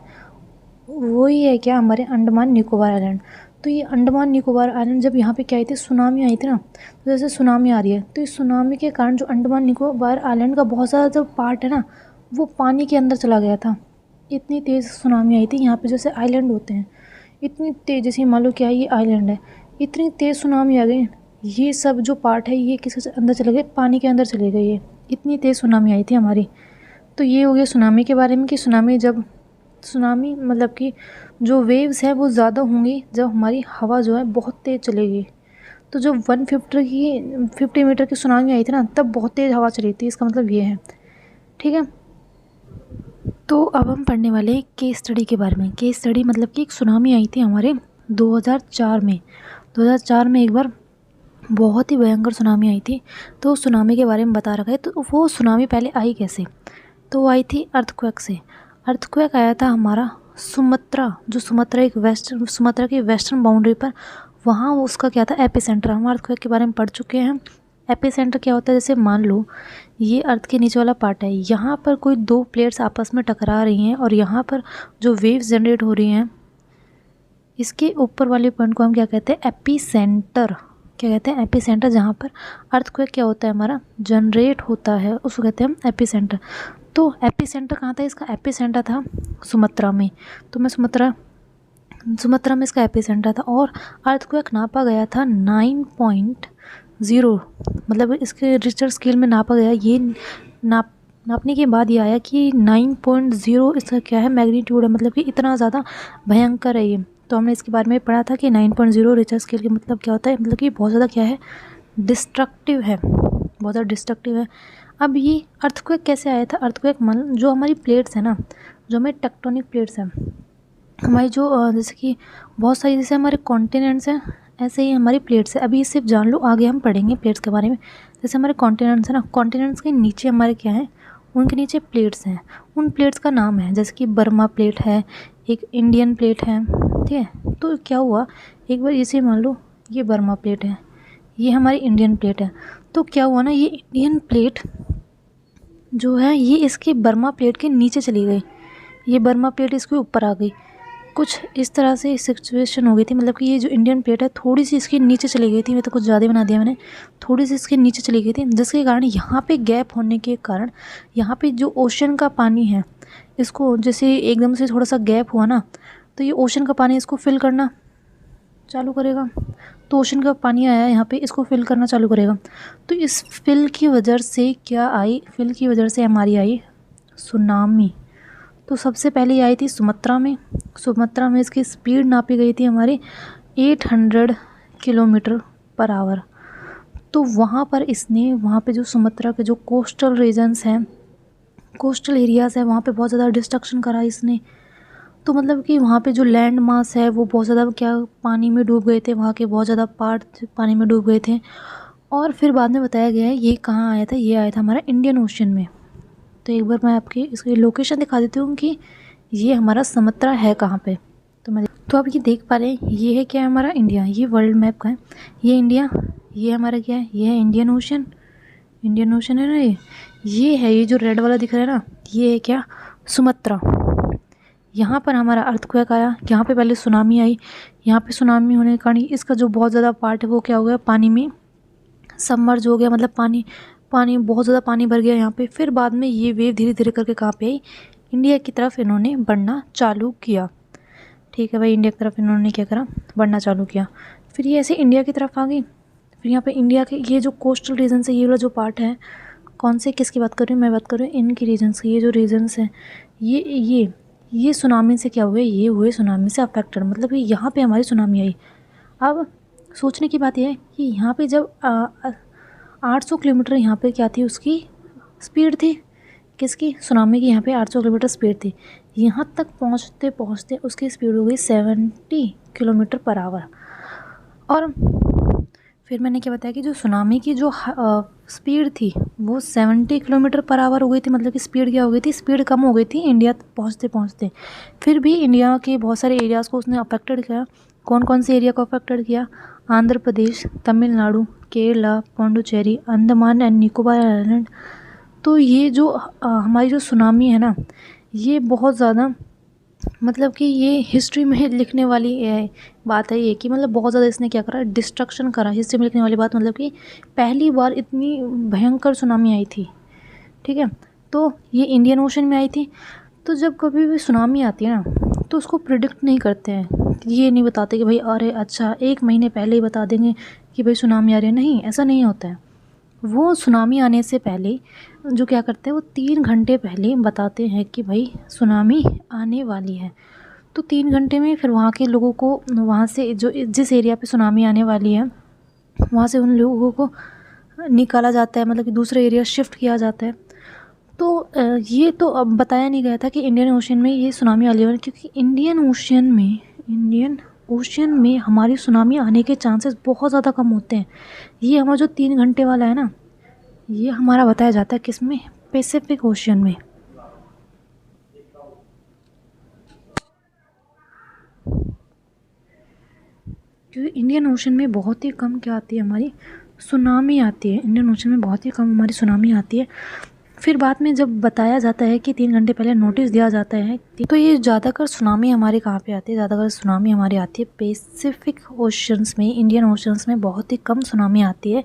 वही है क्या, हमारे अंडमान निकोबार आइलैंड। तो ये अंडमान निकोबार आइलैंड जब यहाँ पे क्या आई थी, सुनामी आई थी ना, तो जैसे सुनामी आ रही है तो इस सुनामी के कारण जो अंडमान निकोबार आइलैंड का बहुत ज़्यादा जो पार्ट है ना वो पानी के अंदर चला गया था। इतनी तेज़ सुनामी आई थी, यहाँ पे जैसे आइलैंड होते हैं, इतनी तेज़, जैसे मान लो क्या है, ये आइलैंड है, इतनी तेज़ सुनामी आ गई, ये सब जो पार्ट है ये किसके अंदर चले गए, पानी के अंदर चले गए, ये इतनी तेज़ सुनामी आई थी हमारी। तो ये हो गया सुनामी के बारे में कि सुनामी मतलब कि जो वेव्स हैं वो ज़्यादा होंगी जब हमारी हवा जो है बहुत तेज़ चलेगी। तो जब 150 मीटर की सुनामी आई थी ना तब बहुत तेज़ हवा चली थी, इसका मतलब ये है, ठीक है। तो अब हम पढ़ने वाले हैं केस स्टडी के बारे में। केस स्टडी मतलब कि एक सुनामी आई थी हमारे 2004 में। 2004 में एक बार बहुत ही भयंकर सुनामी आई थी। तो सुनामी के बारे में बता रखा है। तो वो सुनामी पहले आई कैसे? तो वो आई थी अर्थक्वेक से। अर्थक्वेक आया था हमारा सुमत्रा, जो सुमत्रा की वेस्टर्न बाउंड्री पर, वहाँ उसका क्या था, एपिसेंटर। हम अर्थक्वेक के बारे में पढ़ चुके हैं। एपिसेंटर क्या होता है? जैसे मान लो ये अर्थ के नीचे वाला पार्ट है, यहाँ पर कोई दो प्लेट्स आपस में टकरा रही हैं और यहाँ पर जो वेव्स जनरेट हो रही हैं, इसके ऊपर वाले पॉइंट को हम क्या कहते हैं? एपिसेंटर। क्या कहते हैं? एपिसेंटर। जहाँ पर अर्थक्वेक क्या होता है हमारा, जनरेट होता है, उसको कहते हैं हम एपिसेंटर। तो एपिसेंटर कहाँ था? इसका एपिसेंटर था सुमत्रा में। तो मैं सुमत्रा में इसका एपिसेंटर था और अर्थक्वेक नापा गया था 9.0, मतलब इसके रिक्टर स्केल में नापा गया। ये नापने के बाद ये आया कि 9.0 इसका क्या है, मैग्नीट्यूड है, मतलब कि इतना ज़्यादा भयंकर है ये। तो हमने इसके बारे में पढ़ा था कि 9.0 रिक्टर स्केल के मतलब क्या होता है, मतलब कि बहुत ज़्यादा क्या है, डिस्ट्रक्टिव है, बहुत ज़्यादा डिस्ट्रक्टिव है। अब ये अर्थक्वेक कैसे आया था? अर्थक्वेक मतलब जो हमारी प्लेट्स है ना, जो हमारी टेक्टोनिक प्लेट्स हैं, हमारी जो जैसे कि बहुत सारी, जैसे हमारे कॉन्टिनेंट्स हैं, ऐसे ही हमारी प्लेट्स है। अभी सिर्फ जान लो, आगे हम पढ़ेंगे प्लेट्स के बारे में। जैसे हमारे कॉन्टिनेंट्स है ना, कॉन्टिनेंट्स के नीचे हमारे क्या है, उनके नीचे प्लेट्स हैं। उन प्लेट्स का नाम है, जैसे कि बर्मा प्लेट है, एक इंडियन प्लेट है, ठीक है। तो क्या हुआ, एक बार इसे मान लो ये बर्मा प्लेट है, ये हमारी इंडियन प्लेट है। तो क्या हुआ ना, ये इंडियन प्लेट जो है ये इसके बर्मा प्लेट के नीचे चली गई, ये बर्मा प्लेट इसके ऊपर आ गई। कुछ इस तरह से सिचुएशन हो गई थी, मतलब कि ये जो इंडियन प्लेट है थोड़ी सी इसके नीचे चली गई थी। मैं तो कुछ ज़्यादा बना दिया मैंने, थोड़ी सी इसके नीचे चली गई थी, जिसके कारण यहाँ पे गैप होने के कारण यहाँ पे जो ओशन का पानी है, इसको जैसे एकदम से थोड़ा सा गैप हुआ ना, तो ये ओशन का पानी इसको फिल करना चालू करेगा। तो ओशन का पानी आया यहाँ पे, इसको फिल करना चालू करेगा। तो इस फिल की वजह से क्या आई, फिल की वजह से हमारी आई सुनामी। तो सबसे पहले आई थी सुमत्रा में। सुमत्रा में इसकी स्पीड नापी गई थी हमारी 800 किलोमीटर पर आवर। तो वहाँ पर इसने, वहाँ पे जो सुमत्रा के जो कोस्टल रीजन्स हैं, कोस्टल एरियाज़ है, वहाँ पे बहुत ज़्यादा डिस्ट्रक्शन करा इसने। तो मतलब कि वहाँ पे जो लैंड मास है वो बहुत ज़्यादा क्या, पानी में डूब गए थे, वहाँ के बहुत ज़्यादा पार्ट पानी में डूब गए थे। और फिर बाद में बताया गया है ये कहाँ आया था, ये आया था हमारा इंडियन ओशन में। तो एक बार मैं आपकी इसकी लोकेशन दिखा देती हूँ कि ये हमारा सुमत्रा है कहाँ पे। तो आप ये देख पा रहे हैं, ये है क्या है हमारा इंडिया, ये वर्ल्ड मैप का है, ये इंडिया, ये हमारा क्या है, ये है इंडियन ओशन। इंडियन ओशन है ना, ये है, ये जो रेड वाला दिख रहा है ना, ये है क्या, सुमत्रा। यहाँ पर हमारा अर्थक्वेक आया, यहाँ पे पहले सुनामी आई। यहाँ पे सुनामी होने के कारण इसका जो बहुत ज़्यादा पार्ट है वो क्या हो गया, पानी में सबमर्ज हो गया, मतलब पानी बहुत ज़्यादा पानी भर गया यहाँ पे। फिर बाद में ये वेव धीरे धीरे करके कहाँ पे आई, इंडिया की तरफ इन्होंने बढ़ना चालू किया। ठीक है भाई, इंडिया की तरफ इन्होंने क्या करा, बढ़ना चालू किया। फिर ये ऐसे इंडिया की तरफ आ गई। फिर यहाँ पे इंडिया के ये जो कोस्टल रीजन है, ये वाला जो पार्ट है, कौन से किसकी बात कर रही हूँ, मैं बात कर रही हूँ इनकी रीजन्स की। ये जो रीजन्स हैं, ये सुनामी से क्या हुए, ये हुए सुनामी से अफेक्टेड, मतलब कि यहाँ पे हमारी सुनामी आई। अब सोचने की बात यह है कि यहाँ पे जब 800 किलोमीटर यहाँ पे क्या थी, उसकी स्पीड थी, किसकी, सुनामी की। यहाँ पे 800 किलोमीटर स्पीड थी। यहाँ तक पहुँचते पहुँचते उसकी स्पीड हो गई 70 किलोमीटर पर आवर। और फिर मैंने क्या बताया कि जो सुनामी की जो स्पीड थी वो 70 किलोमीटर पर आवर हो गई थी, मतलब कि स्पीड क्या हो गई थी, स्पीड कम हो गई थी इंडिया पहुँचते पहुँचते। फिर भी इंडिया के बहुत सारे एरियाज़ को उसने अफेक्टेड किया। कौन कौन से एरिया को अफेक्टेड किया, आंध्र प्रदेश, तमिलनाडु, केरला, पौंडुचेरी, अंडमान एंड निकोबार आइलैंड। तो ये जो हमारी जो सुनामी है ना, ये बहुत ज़्यादा, मतलब कि ये हिस्ट्री में लिखने वाली बात है ये, कि मतलब बहुत ज़्यादा इसने क्या करा, डिस्ट्रक्शन करा। हिस्ट्री में लिखने वाली बात मतलब कि पहली बार इतनी भयंकर सुनामी आई थी, ठीक है। तो ये इंडियन ओशन में आई थी। तो जब कभी भी सुनामी आती है ना, तो उसको प्रिडिक्ट नहीं करते हैं, ये नहीं बताते कि भाई अरे अच्छा 1 महीने पहले ही बता देंगे कि भाई सुनामी आ रही है, नहीं, ऐसा नहीं होता है। वो सुनामी आने से पहले जो क्या करते हैं, वो 3 घंटे पहले बताते हैं कि भाई सुनामी आने वाली है। तो 3 घंटे में फिर वहाँ के लोगों को, वहाँ से जो जिस एरिया पे सुनामी आने वाली है, वहाँ से उन लोगों को निकाला जाता है, मतलब कि दूसरे एरिया शिफ्ट किया जाता है। तो ये तो अब बताया नहीं गया था कि इंडियन ओशन में ये सुनामी आने वाली, क्योंकि इंडियन ओशन में हमारी सुनामी आने के चांसेस बहुत ज़्यादा कम होते हैं। ये हमारा जो 3 घंटे वाला है ना, ये हमारा बताया जाता है किस में, पैसिफिक ओशन में। क्योंकि इंडियन ओशन में बहुत ही कम क्या आती है, हमारी सुनामी आती है। इंडियन ओशन में बहुत ही कम हमारी सुनामी आती है। फिर बाद में जब बताया जाता है कि 3 घंटे पहले नोटिस दिया जाता है, तो ये ज़्यादातर सुनामी हमारे कहाँ पे आती है, ज़्यादातर सुनामी हमारी आती है पैसिफिक ओशंस में। इंडियन ओशंस में बहुत ही कम सुनामी आती है।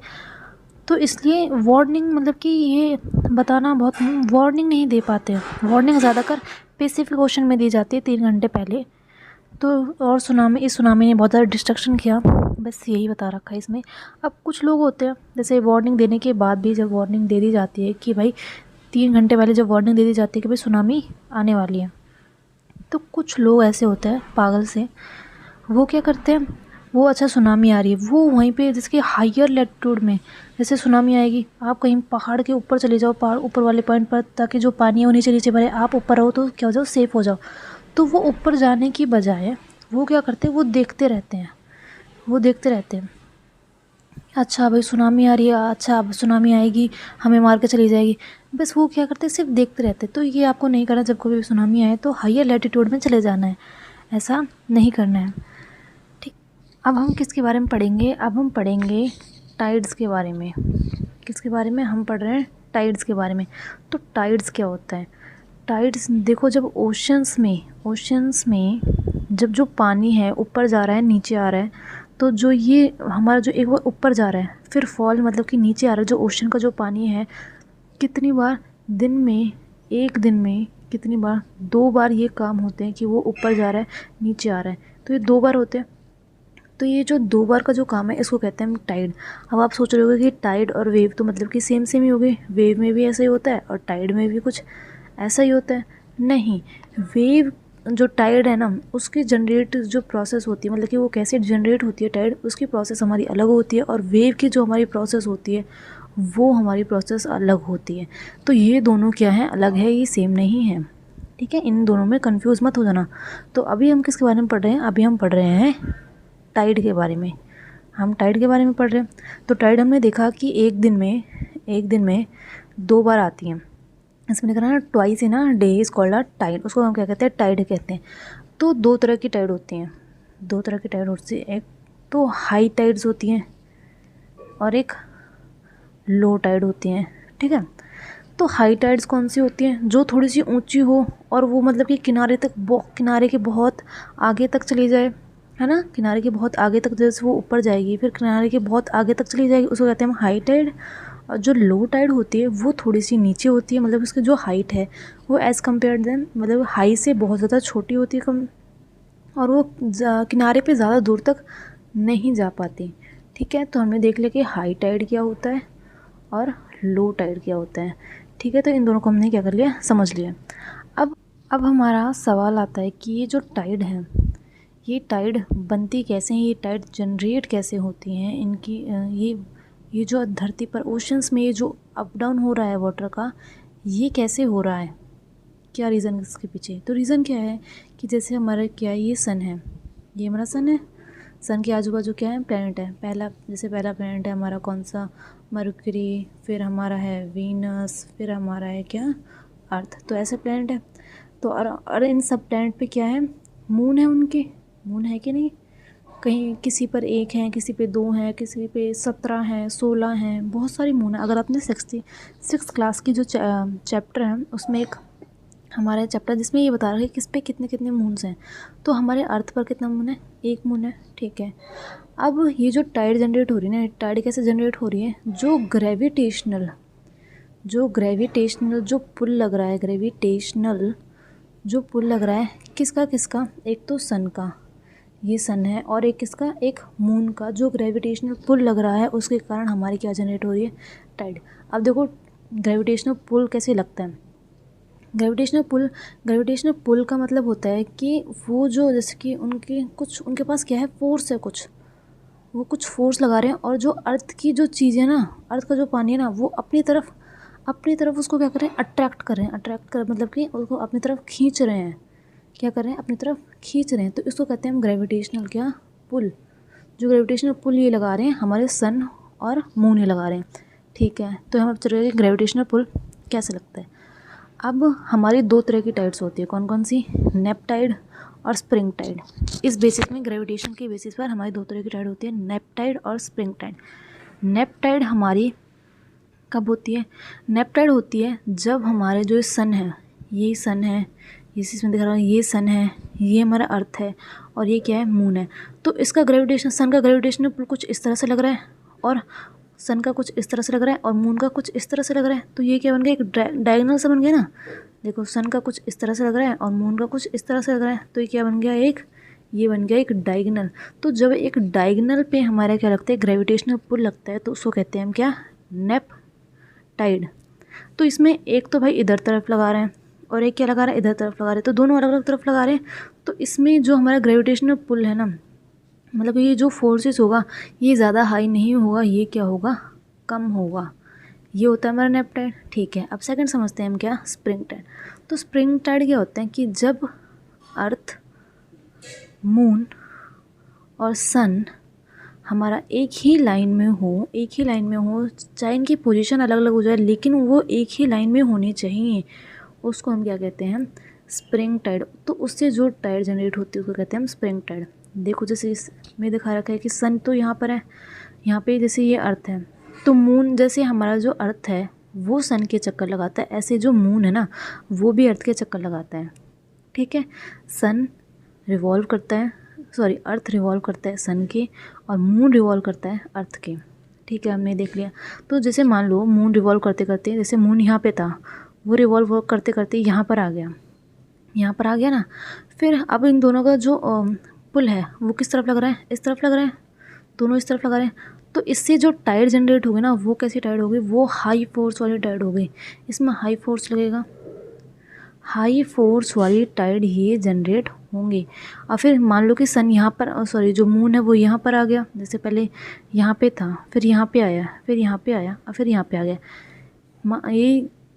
तो इसलिए वार्निंग, मतलब कि ये बताना, बहुत वार्निंग नहीं दे पाते हैं। वार्निंग ज़्यादातर पैसिफिक ओशन में दी जाती है 3 घंटे पहले। तो और इस सुनामी ने बहुत ज़्यादा डिस्ट्रक्शन किया, बस यही बता रखा है इसमें। अब कुछ लोग होते हैं, जैसे वार्निंग देने के बाद भी जब वार्निंग दे दी जाती है कि भाई 3 घंटे पहले जब वार्निंग दे दी जाती है कि भाई सुनामी आने वाली है, तो कुछ लोग ऐसे होते हैं पागल से, वो क्या करते हैं, वो अच्छा सुनामी आ रही है, वो वहीं पे जिसके हायर लैटिट्यूड में जैसे सुनामी आएगी, आप कहीं पहाड़ के ऊपर चले जाओ, पहाड़ ऊपर वाले पॉइंट पर, ताकि जो पानी है वो नीचे नीचे भरे, आप ऊपर रहो तो क्या हो जाओ, सेफ़ हो जाओ। तो वो ऊपर जाने की बजाय वो क्या करते हैं, वो देखते रहते हैं, वो देखते रहते हैं। अच्छा भाई सुनामी आ रही है, अच्छा अब सुनामी आएगी, हमें मार के चली जाएगी, बस वो क्या करते हैं, सिर्फ देखते रहते हैं। तो ये आपको नहीं करना। जब कभी भी सुनामी आए तो हायर लैटिट्यूड में चले जाना है, ऐसा नहीं करना है, ठीक। अब हम किसके बारे में पढ़ेंगे, अब हम पढ़ेंगे टाइड्स के बारे में। किसके बारे में हम पढ़ रहे हैं, टाइड्स के बारे में। तो टाइड्स क्या होता है, टाइड्स देखो, जब ओशंस में जब जो पानी है ऊपर जा रहा है, नीचे आ रहा है, तो जो ये हमारा जो एक बार ऊपर जा रहा है, फिर फॉल मतलब कि नीचे आ रहा है, जो ओशन का जो पानी है, कितनी बार दिन में, एक दिन में कितनी बार, 2 बार ये काम होते हैं कि वो ऊपर जा रहा है, नीचे आ रहा है, तो ये 2 बार होते हैं। तो ये जो 2 बार का जो काम है, इसको कहते हैं टाइड। अब आप सोच रहे होगे कि टाइड और वेव तो मतलब कि सेम सेम ही हो गए, वेव में भी ऐसा ही होता है और टाइड में भी कुछ ऐसा ही होता है। नहीं, वेव जो टाइड है ना, उसकी जनरेट जो प्रोसेस होती है, मतलब कि वो कैसे जनरेट होती है टाइड, उसकी प्रोसेस हमारी अलग होती है, और वेव की जो हमारी प्रोसेस होती है वो हमारी प्रोसेस अलग होती है। तो ये दोनों क्या है, अलग है, ये सेम नहीं है, ठीक है। इन दोनों में कंफ्यूज मत हो जाना। तो अभी हम किसके बारे में पढ़ रहे हैं, अभी हम पढ़ रहे हैं टाइड के बारे में। हम टाइड के बारे में पढ़ रहे हैं। तो टाइड हमने देखा कि एक दिन में 2 बार आती हैं। इसमें लिखा ना, twice in a day is called a tide, उसको हम क्या कहते हैं, टाइड कहते हैं। तो 2 तरह की टाइड होती हैं, 2 तरह की टाइड होती है। एक तो हाई टाइड्स होती हैं और एक लो टाइड होती हैं, ठीक है। तो हाई टाइड्स कौन सी होती हैं, जो थोड़ी सी ऊंची हो और वो मतलब कि किनारे के बहुत आगे तक चली जाए, है ना, किनारे के बहुत आगे तक, जैसे वो ऊपर जाएगी फिर किनारे के बहुत आगे तक चली जाएगी, उसको कहते हैं हम हाई टाइड। और जो लो टाइड होती है वो थोड़ी सी नीचे होती है, मतलब उसकी जो हाइट है वो एज़ कम्पेयर देन, मतलब हाई से बहुत ज़्यादा छोटी होती है, कम, और वो किनारे पे ज़्यादा दूर तक नहीं जा पाती, ठीक है। तो हमने देख लिया कि हाई टाइड क्या होता है और लो टाइड क्या होता है, ठीक है। तो इन दोनों को हमने क्या कर लिया, समझ लिया। अब हमारा सवाल आता है कि ये जो टाइड है, ये टाइड बनती कैसे हैं, ये टाइड जनरेट कैसे होती हैं, इनकी ये जो धरती पर ओशंस में ये जो अप डाउन हो रहा है वाटर का, ये कैसे हो रहा है, क्या रीज़न है इसके पीछे। तो रीज़न क्या है कि जैसे हमारा क्या है, ये सन है, ये हमारा सन है, सन के आजू बाजू क्या है, प्लैनेट है। पहला प्लैनेट है हमारा कौन सा, मरकरी, फिर हमारा है वीनस, फिर हमारा है क्या, अर्थ। तो ऐसे प्लैनेट है। तो और इन सब प्लैनेट पे क्या है, मून है उनके, मून है कि नहीं, कहीं किसी पर 1 है, किसी पे 2 हैं, किसी पे 17 हैं, 16 हैं, बहुत सारी मून है। अगर आपने 6th क्लास की जो चैप्टर है, उसमें एक हमारा चैप्टर जिसमें ये बता रहा है कि किस पे कितने कितने मून्स हैं। तो हमारे अर्थ पर कितना मून है, 1 मून है, ठीक है। अब ये जो टाइड जनरेट हो रही है ना, टाइड कैसे जनरेट हो रही है, जो ग्रेविटेशनल जो पुल लग रहा है, ग्रेविटेशनल जो पुल लग रहा है, किसका, एक तो सन का, ये सन है, और एक किसका, एक मून का, जो ग्रेविटेशनल पुल लग रहा है, उसके कारण हमारी क्या जनरेट हो रही है, टाइड। अब देखो ग्रेविटेशनल पुल कैसे लगता है, ग्रेविटेशनल पुल का मतलब होता है कि वो जो, जैसे कि उनके पास क्या है, फोर्स है, वो कुछ फोर्स लगा रहे हैं, और जो अर्थ की जो चीज़ें ना, अर्थ का जो पानी है ना, वो अपनी तरफ अपनी तरफ उसको क्या कर रहे हैं, अट्रैक्ट कर रहे हैं। अट्रैक्ट कर मतलब कि उसको अपनी तरफ खींच रहे हैं। क्या कर रहे हैं, अपनी तरफ खींच रहे हैं। तो इसको कहते हैं हम ग्रेविटेशनल क्या, पुल। जो ग्रेविटेशनल पुल ये लगा रहे हैं हमारे सन और मून ये लगा रहे हैं। ठीक है, तो हम अब चलेंगे ग्रेविटेशनल पुल कैसे लगता है। अब हमारी दो तरह की टाइड्स होती है, कौन कौन सी, नेप टाइड और स्प्रिंग टाइड। इस बेसिस में, ग्रेविटेशन के बेसिस पर हमारी दो तरह की टाइड होती है, नेप टाइड और स्प्रिंग टाइड। नेप टाइड हमारी कब होती है, नेप टाइड होती है जब हमारे जो सन है, ये सन है, इसमें दिखा रहा है, ये सन है, ये हमारा अर्थ है और ये क्या है, मून है। तो इसका ग्रेविटेशन, सन का ग्रेविटेशनल पुल कुछ इस तरह से लग रहा है और सन का कुछ इस तरह से लग रहा है और मून का कुछ इस तरह से लग रहा है। तो ये क्या बन गया, एक डायगोनल सा बन गया ना। देखो, सन का कुछ इस तरह से लग रहा है और मून का कुछ इस तरह से लग रहा है। तो ये क्या बन गया, एक, ये बन गया एक डायगोनल। तो जब एक डायगोनल पे हमारा क्या लगता है, ग्रेविटेशनल पुल लगता है, तो उसको कहते हैं हम क्या, नेप टाइड। तो इसमें एक तो भाई इधर तरफ लगा रहे हैं और एक क्या लगा रहा है, इधर तरफ लगा रहे हैं। तो दोनों अलग अलग तरफ लगा रहे हैं। तो इसमें जो हमारा ग्रेविटेशनल पुल है ना, मतलब ये जो फोर्सेस होगा ये ज़्यादा हाई नहीं होगा, ये क्या होगा, कम होगा। ये होता है हमारा नेप टाइड। ठीक है, अब सेकंड समझते हैं हम क्या, स्प्रिंग टाइड। तो स्प्रिंग टाइड क्या होता है कि जब अर्थ, मून और सन हमारा एक ही लाइन में हो, एक ही लाइन में हो, चाहे इनकी पोजीशन अलग अलग हो जाए लेकिन वो एक ही लाइन में होनी चाहिए, उसको हम क्या कहते हैं, स्प्रिंग टाइड। तो उससे जो टाइड जनरेट होती है उसको कहते हैं हम स्प्रिंग टाइड। देखो, जैसे इसमें दिखा रखा है कि सन तो यहाँ पर है, यहाँ पे जैसे ये अर्थ है, तो मून जैसे हमारा जो अर्थ है वो सन के चक्कर लगाता है, ऐसे जो मून है ना वो भी अर्थ के चक्कर लगाता है। ठीक है, सन रिवॉल्व करता है, सॉरी, अर्थ रिवॉल्व करता है सन के और मून रिवॉल्व करता है अर्थ के। ठीक है, हमने देख लिया। तो जैसे मान लो मून रिवॉल्व करते करते, जैसे मून यहाँ पे था, वो रिवॉल्व करते करते यहाँ पर आ गया, यहाँ पर आ गया ना। फिर अब इन दोनों का जो पुल है वो किस तरफ लग रहा है, इस तरफ लग रहा है, दोनों इस तरफ लगा रहे हैं। तो इससे जो टाइड जनरेट होगी ना, वो कैसी टाइड होगी, वो हाई फोर्स वाली टाइड होगी। इसमें हाई फोर्स लगेगा, हाई फोर्स वाली टाइड ही जनरेट होंगी। और फिर मान लो कि सन यहाँ पर, सॉरी, जो मून है वो यहाँ पर आ गया, जैसे पहले यहाँ पे था, फिर यहाँ पे आया, फिर यहाँ पे आया और फिर यहाँ पे आ गया।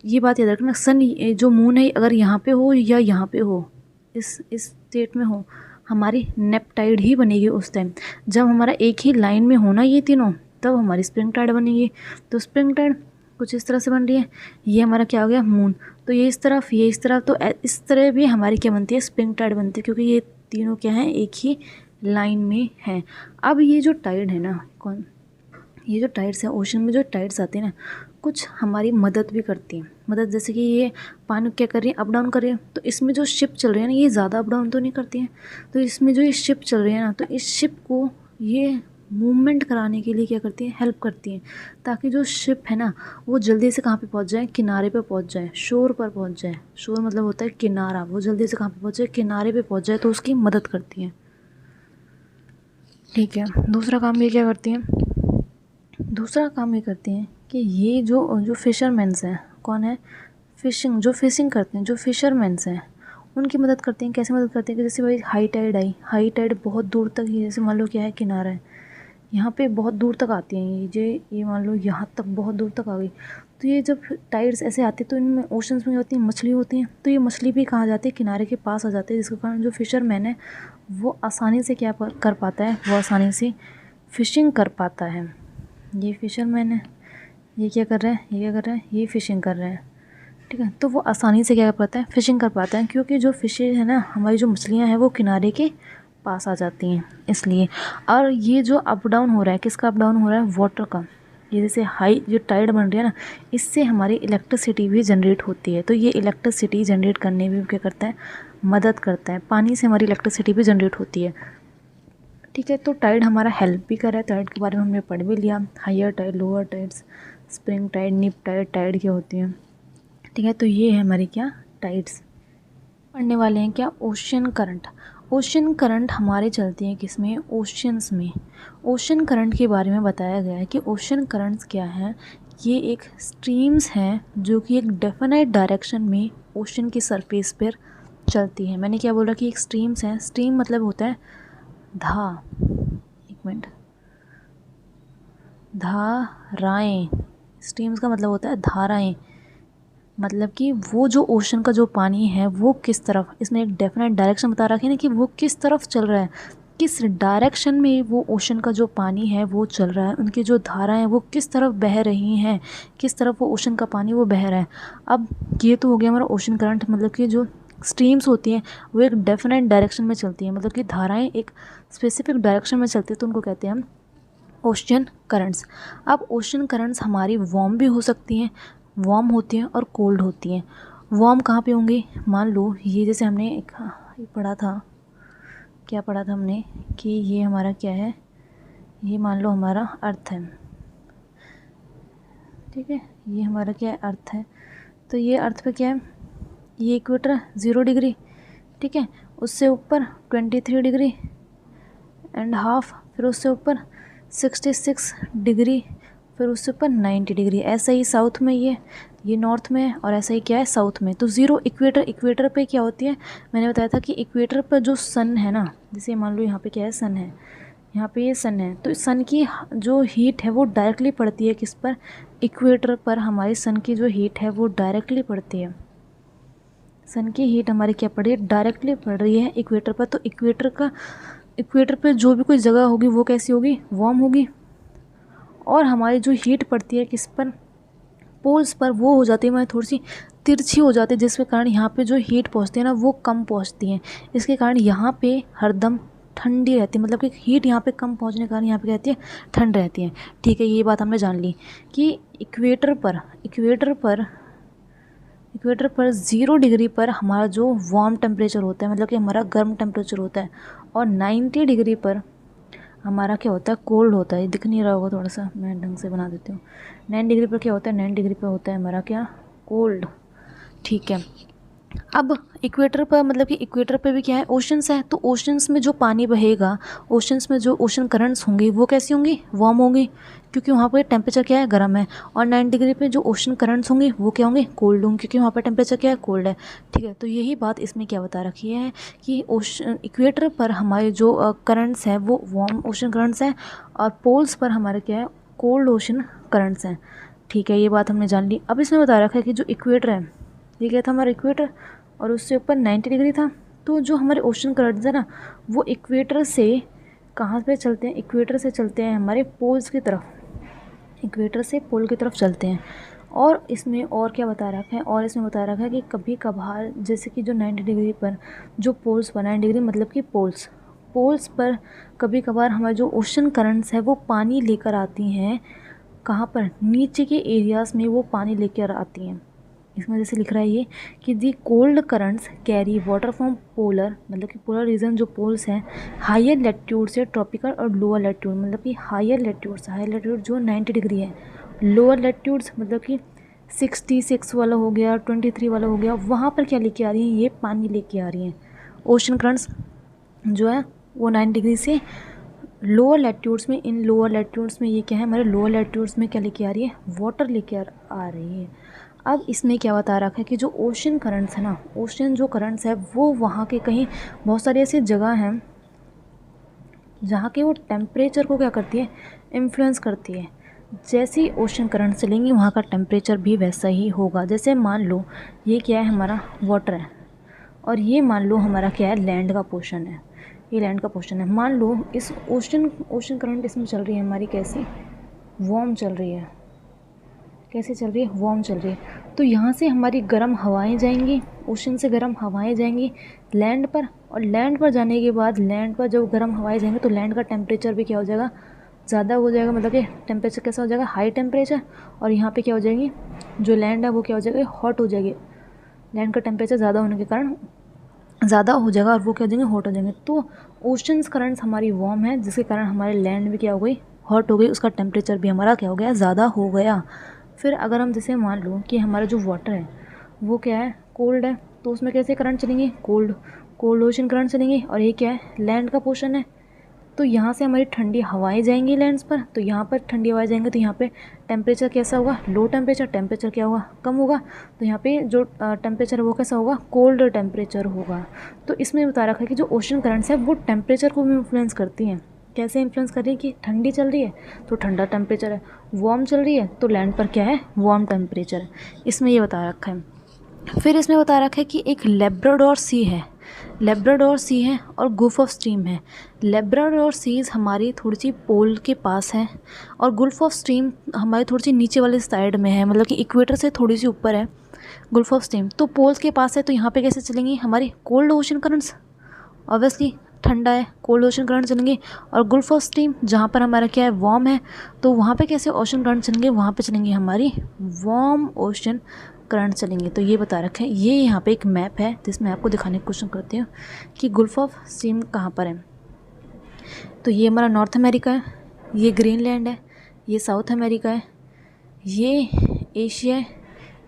ये बात याद रखना, सन, जो मून है अगर यहाँ पे हो या यहाँ पे हो, इस स्टेट में हो, हमारी नेप टाइड ही बनेगी उस टाइम। जब हमारा एक ही लाइन में होना ये तीनों, तब हमारी स्प्रिंग टाइड बनेगी। तो स्प्रिंग टाइड कुछ इस तरह से बन रही है। ये हमारा क्या हो गया, मून। तो ये इस तरफ, ये इस तरफ, तो इस तरह भी हमारी क्या बनती है, स्प्रिंग टाइड बनती है, क्योंकि ये तीनों क्या हैं, एक ही लाइन में हैं। अब ये जो टाइड है ना, कौन, ये जो टाइड्स हैं, ओशन में जो टाइड्स आती हैं ना, कुछ हमारी मदद भी करती हैं। मदद जैसे कि ये पानी क्या कर रही है, अप डाउन कर रही है। तो इसमें जो शिप चल रही है ना, ये ज़्यादा अप डाउन तो नहीं करती हैं। तो इसमें जो ये शिप चल रही है ना, तो इस शिप को ये मूवमेंट कराने के लिए क्या करती हैं, हेल्प करती हैं, ताकि जो शिप है ना वो जल्दी से कहाँ पे पहुँच जाए, किनारे पे पहुँच जाए, शोर पर पहुँच जाए। शोर मतलब होता है किनारा, वो जल्दी से कहाँ पे पहुँच जाए, किनारे पे पहुँच जाए, तो उसकी मदद करती हैं। ठीक है, दूसरा काम ये क्या करती हैं, दूसरा काम ये करती हैं कि ये जो फिशरमैन्स हैं, कौन है, फिशिंग, जो फिशिंग करते हैं, जो फिशरमैन्स हैं, उनकी मदद करती हैं। कैसे मदद करती हैं कि जैसे भाई हाई टाइड आई, हाई टाइड बहुत दूर तक ही, जैसे मान लो क्या है, किनारा है, यहाँ पे बहुत दूर तक आती हैं ये मान लो यहाँ तक बहुत दूर तक आ गई। तो ये जब टाइड्स ऐसे आती है तो इनमें ओशंस में होती हैं मछली होती हैं, तो ये मछली भी कहाँ जाती है, किनारे के पास आ जाती है, जिसके कारण जो फिशरमैन है वो आसानी से क्या कर पाता है, वो आसानी से फ़िशिंग कर पाता है। ये फिशरमैन है, ये क्या कर रहा है, ये क्या कर रहा है, ये फ़िशिंग कर रहा है। ठीक है, तो वो आसानी से क्या कर पाता है, फ़िशिंग कर पाता है, क्योंकि जो फ़िशेज है ना, हमारी जो मछलियाँ हैं वो किनारे के पास आ जाती हैं, इसलिए। और ये जो अप डाउन हो रहा है, किसका अप डाउन हो रहा है, वाटर का। ये जैसे हाई जो टाइड बन रही है ना, इससे हमारी इलेक्ट्रिसिटी भी जनरेट होती है। तो ये इलेक्ट्रिसिटी जनरेट करने में क्या करता है, मदद करता है। पानी से हमारी इलेक्ट्रिसिटी भी जनरेट होती है। ठीक है, तो टाइड हमारा हेल्प भी कर रहा है। टाइड के बारे में हमने पढ़ भी लिया, higher tide, lower tides, spring tide, neap tide, tide क्या होती है। ठीक है, तो ये है हमारी क्या, टाइड्स। पढ़ने वाले हैं क्या, ओशन करंट। ओशन करंट हमारे चलते हैं किस में, ओशंस में। ओशन करंट के बारे में बताया गया है कि ओशन करंट्स क्या हैं, ये एक स्ट्रीम्स हैं जो कि एक डेफिनेट डायरेक्शन में ओशन की सरफेस पर चलती है। मैंने क्या बोला कि एक स्ट्रीम्स हैं, स्ट्रीम मतलब होता है एक मिनट, धाराएँ। स्ट्रीम्स का मतलब होता है धाराएँ। मतलब कि वो जो ओशन का जो पानी है वो किस तरफ, इसमें एक डेफिनेट डायरेक्शन बता रखी है ना कि वो किस तरफ चल रहा है, किस डायरेक्शन में वो ओशन का जो पानी है वो चल रहा है, उनकी जो धाराएं वो किस तरफ बह रही हैं, किस तरफ वो ओशन का पानी वो बह रहा है। अब ये तो हो गया हमारा ओशन करंट, मतलब कि जो स्ट्रीम्स होती हैं वो एक डेफिनेट डायरेक्शन में चलती हैं, मतलब कि धाराएं एक स्पेसिफिक डायरेक्शन में चलती है, तो उनको कहते हैं हम ओशन करंट्स। अब ओशन करंट्स हमारी वार्म भी हो सकती हैं, वार्म होती हैं और कोल्ड होती हैं। वार्म कहाँ पे होंगी, मान लो ये जैसे हमने एक ये पढ़ा था, क्या पढ़ा था हमने कि ये हमारा क्या है, ये मान लो हमारा अर्थ है, ठीक है, ये हमारा क्या है, अर्थ है। तो ये अर्थ पे क्या है, ये इक्वेटर 0 डिग्री, ठीक है, उससे ऊपर 23 डिग्री एंड हाफ, फिर उससे ऊपर 66 डिग्री, फिर उससे ऊपर 90 डिग्री। ऐसा ही साउथ में ये नॉर्थ में है, और ऐसा ही क्या है साउथ में। तो 0 इक्वेटर पे क्या होती है, मैंने बताया था कि इक्वेटर पर जो सन है ना, जैसे मान लो यहाँ पे क्या है, सन है, यहाँ पे ये सन है, तो सन की जो हीट है वो डायरेक्टली पड़ती है किस पर, इक्वेटर पर। हमारी सन की जो हीट है वो डायरेक्टली पड़ती है, सन की हीट हमारी क्या पड़ रही है, डायरेक्टली पड़ रही है इक्वेटर पर। तो इक्वेटर पे जो भी कोई जगह होगी वो कैसी होगी, वार्म होगी, और हमारी जो हीट पड़ती है किस पर, पोल्स पर, वो हो जाती है हमारी थोड़ी सी तिरछी हो जाती है, जिसके कारण यहाँ पे जो हीट पहुँचती है ना वो कम पहुँचती है। इसके कारण यहाँ पे हरदम ठंडी रहती है, मतलब कि हीट यहाँ पे कम पहुँचने के कारण यहाँ पे रहती है ठंड रहती है। ठीक है, ये बात हमने जान ली कि इक्वेटर पर 0 डिग्री पर हमारा जो वार्म टेम्परेचर होता है, मतलब कि हमारा गर्म टेम्परेचर होता है, और 90 डिग्री पर हमारा क्या होता है, कोल्ड होता है। ये दिख नहीं रहा होगा, थोड़ा सा मैं ढंग से बना देती हूँ। 9 डिग्री पर क्या होता है, 9 डिग्री पर होता है हमारा क्या, कोल्ड। ठीक है, अब इक्वेटर पर, मतलब कि इक्वेटर पे भी क्या है, ओशंस है, तो ओशंस में जो पानी बहेगा, ओशंस में जो ओशन करंट्स होंगी वो कैसी होंगी, वार्म होंगी, क्योंकि वहाँ पर टेम्परेचर क्या है, गर्म है। और 9 डिग्री पे जो ओशन करंट्स होंगी वो क्या होंगे, कोल्ड होंगे, क्योंकि वहाँ पर टेम्परेचर क्या है, कोल्ड है। ठीक है, तो यही बात इसमें क्या बता रखी है कि ओशन इक्वेटर पर हमारे जो करंट्स हैं वो वार्म ओशन करंट्स हैं, और पोल्स पर हमारे क्या है, कोल्ड ओशन करंट्स हैं। ठीक है, ये बात हमने जान ली। अब इसमें बता रखा है कि जो इक्वेटर है, ये क्या था हमारा इक्वेटर, और उससे ऊपर 90 डिग्री था। तो जो हमारे ओशन करंट्स है ना वो इक्वेटर से कहाँ पे चलते हैं, इक्वेटर से चलते हैं हमारे पोल्स की तरफ, इक्वेटर से पोल की तरफ चलते हैं। और इसमें और क्या बता रखा है, और इसमें बता रखा है कि कभी कभार जैसे कि जो 90 डिग्री पर जो पोल्स पर, 90 डिग्री मतलब कि पोल्स पर कभी कभार हमारे जो ओशन करंट्स है वो पानी लेकर आती हैं, कहाँ पर, नीचे के एरियाज़ में वो पानी लेकर आती हैं। इसमें जैसे लिख रहा है ये कि the cold currents carry water from polar, मतलब कि पोलर रीजन जो पोल्स हैं, हायर लैटिट्यूड से ट्रॉपिकल और लोअर लैटिट्यूड, मतलब कि हायर लैटिट्यूड जो 90 डिग्री है, लोअर लैटिट्यूड्स मतलब कि 66 वाला हो गया, 23 वाला हो गया, वहाँ पर क्या लेके आ रही हैं, ये पानी लेके आ रही हैं। ओशन करंट्स जो है वो 9 डिग्री से लोअर लैटिट्यूड्स में, इन लोअर लैटिट्यूड्स में ये क्या है, हमारे लोअर लैटिट्यूड्स में क्या लेके आ रही है, वाटर लेके आ रही है। अब इसमें क्या बता रखा है कि जो ओशन करंट्स है ना, ओशन जो करंट्स है वो वहाँ के कहीं बहुत सारी ऐसी जगह हैं जहाँ के वो टेम्परेचर को क्या करती है, इन्फ्लुएंस करती है। जैसे ही ओशन करंट चलेंगी वहाँ का टेम्परेचर भी वैसा ही होगा। जैसे मान लो ये क्या है, हमारा वाटर है, और ये मान लो हमारा क्या है, लैंड का पोर्शन है, ये लैंड का पोर्शन है। मान लो इस ओशन करंट इसमें चल रही है हमारी कैसी, वार्म चल रही है, कैसे चल रही है, वार्म चल रही है। तो यहाँ से हमारी गर्म हवाएं जाएंगी, ओशन से गर्म हवाएं जाएंगी लैंड पर, और लैंड पर जाने के बाद, लैंड पर जब गर्म हवाएं जाएंगी तो लैंड का टेम्परेचर भी क्या हो जाएगा, ज़्यादा हो जाएगा, मतलब कि टेम्परेचर कैसा हो जाएगा, हाई टेम्परेचर। और यहाँ पे क्या हो जाएगी, जो लैंड है वो क्या हो जाएगी, हॉट हो जाएगी, लैंड का टेम्परेचर ज़्यादा होने के कारण ज़्यादा हो जाएगा, और वो क्या हो जाएंगे, हॉट हो जाएंगे। तो ओशंस करंट्स हमारी वार्म है, जिसके कारण हमारे लैंड भी क्या हो गई, हॉट हो गई, उसका टेम्परेचर भी हमारा क्या हो गया, ज़्यादा हो गया। फिर अगर हम जैसे मान लो कि हमारा जो वाटर है वो क्या है, कोल्ड है, तो उसमें कैसे करंट चलेंगे, कोल्ड ओशन करंट चलेंगे। और ये क्या है, लैंड का पोर्शन है, तो यहाँ से हमारी ठंडी हवाएं जाएंगी लैंड्स पर, तो यहाँ पर ठंडी हवाएं जाएंगी तो यहाँ पे टेम्परेचर कैसा होगा, लो टेम्परेचर क्या होगा, कम होगा। तो यहाँ पे जो टेम्परेचर है वो कैसा होगा, कोल्ड टेम्परेचर होगा। तो इसमें बता रखा है कि जो ओशन करंट्स है वो टेम्परेचर को भी इन्फ्लुएंस करती हैं, कैसे इन्फ्लुएंस कर रही है कि ठंडी चल रही है तो ठंडा टेम्परेचर है, वार्म चल रही है तो लैंड पर क्या है, वार्म टेम्परेचर है। इसमें ये बता रखा है। फिर इसमें बता रखा है कि एक लेब्राडोर सी है, लेब्राडोर सी है और गुल्फ ऑफ स्ट्रीम है। लेब्राडोर सीज हमारी थोड़ी सी पोल के पास है और गुल्फ ऑफ स्ट्रीम हमारी थोड़ी सी नीचे वाली साइड में है, मतलब कि इक्वेटर से थोड़ी सी ऊपर है गुल्फ ऑफ स्ट्रीम। तो पोल्स के पास है तो यहाँ पे कैसे चलेंगी हमारी कोल्ड ओशन करंट्स, ऑब्वियसली ठंडा है, कोल्ड ओशन करंट चलेंगे। और गुल्फ ऑफ स्ट्रीम जहाँ पर हमारा क्या है, वार्म है, तो वहाँ पे कैसे ओशन करंट चलेंगे, वहाँ पे चलेंगे हमारी वार्म ओशन करंट चलेंगे। तो ये बता रखे हैं। ये यहाँ पे एक मैप है जिसमें आपको दिखाने की कोशिश करती हूँ कि गुल्फ ऑफ स्ट्रीम कहाँ पर है। तो ये हमारा नॉर्थ अमेरिका है, ये ग्रीनलैंड है, ये साउथ अमेरिका है, ये एशिया है,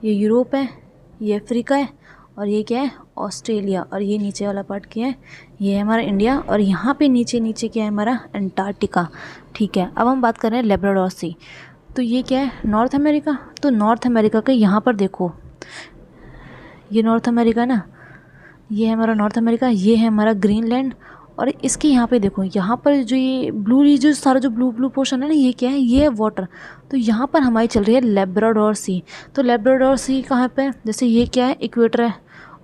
ये यूरोप है, ये अफ्रीका है और ये क्या है, ऑस्ट्रेलिया। और ये नीचे वाला पार्ट क्या है, ये है हमारा इंडिया। और यहाँ पे नीचे नीचे क्या है हमारा, अंटार्कटिका। ठीक है, अब हम बात कर रहे हैं लेब्राडोर सी। तो ये क्या है, नॉर्थ अमेरिका। तो नॉर्थ अमेरिका के यहाँ पर देखो, ये नॉर्थ अमेरिका ना, ये है हमारा नॉर्थ अमेरिका, ये है हमारा ग्रीनलैंड। और इसके यहाँ पे देखो, यहाँ पर जो ये ब्लू, ये जो सारा जो ब्लू ब्लू पोर्शन है ना, ये क्या है, ये है वाटर। तो यहाँ पर हमारी चल रही है लेब्राडोर सी। तो लेब्राडोर सी कहाँ पे है, जैसे ये क्या है, इक्वेटर है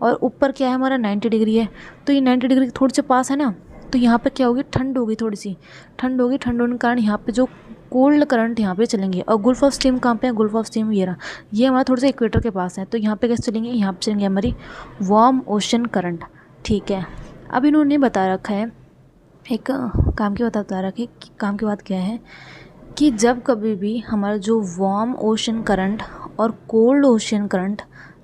और ऊपर क्या है हमारा 90 डिग्री है। तो ये 90 डिग्री थोड़ी से पास है ना, तो यहाँ पर क्या होगी, ठंड होगी, थोड़ी सी ठंड होगी। ठंड होने के कारण यहाँ पे जो कोल्ड करंट यहाँ पे चलेंगे। और गुल्फ ऑफ स्ट्रीम कहाँ पे है, गुल्फ ऑफ स्ट्रीम ये रहा, ये हमारा थोड़ा सा इक्वेटर के पास है। तो यहाँ पे कैसे चलेंगे, यहाँ पे चलेंगे हमारी वार्म ओशन करंट। ठीक है, अब इन्होंने बता रखा है एक काम की बता रखा है कि काम की बात क्या है कि जब कभी भी हमारा जो वार्म ओशन करंट और कोल्ड ओशन करंट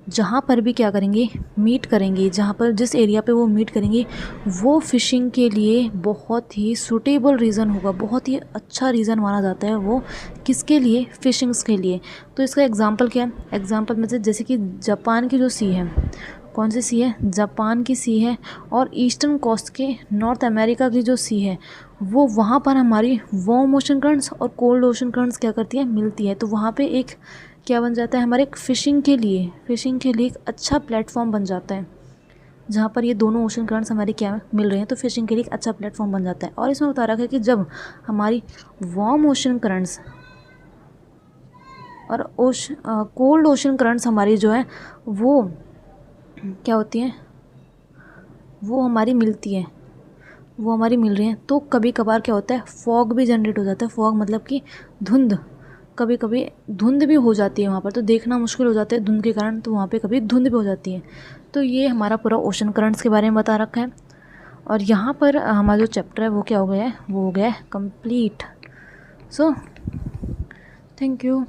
जहाँ पर भी क्या करेंगे, मीट करेंगे, जहाँ पर जिस एरिया पे वो मीट करेंगे, वो फ़िशिंग के लिए बहुत ही सूटेबल रीज़न होगा, बहुत ही अच्छा रीज़न माना जाता है वो, किसके लिए, फ़िशिंग्स के लिए। तो इसका एग्जांपल क्या है, एग्जांपल में से जैसे कि जापान की जो सी है, कौन सी सी है, जापान की सी है। और ईस्टर्न कोस्ट के नॉर्थ अमेरिका की जो सी है, वो वहाँ पर हमारी वार्म ओशन करंट्स और कोल्ड ओशन करंट्स क्या करती है, मिलती है। तो वहाँ पे एक क्या बन जाता है हमारे, एक फ़िशिंग के लिए एक अच्छा प्लेटफॉर्म बन जाता है, जहाँ पर ये दोनों ओशन करंट्स हमारे क्या मिल रहे हैं। तो फ़िशिंग के लिए एक अच्छा प्लेटफॉर्म बन जाता है। और इसमें बता रखा है कि जब हमारी वार्म ओशन करंट्स और कोल्ड ओशन करंट्स हमारी जो है वो क्या होती हैं, वो हमारी मिलती है, वो हमारी मिल रही हैं, तो कभी कभार क्या होता है, फॉग भी जनरेट हो जाता है। फॉग मतलब कि धुंध, कभी कभी धुंध भी हो जाती है वहाँ पर, तो देखना मुश्किल हो जाता है धुंध के कारण, तो वहाँ पे कभी धुंध भी हो जाती है। तो ये हमारा पूरा ओशन करंट्स के बारे में बता रखा है। और यहाँ पर हमारा जो चैप्टर है वो क्या हो गया है, वो हो गया है कंप्लीट। So thank you.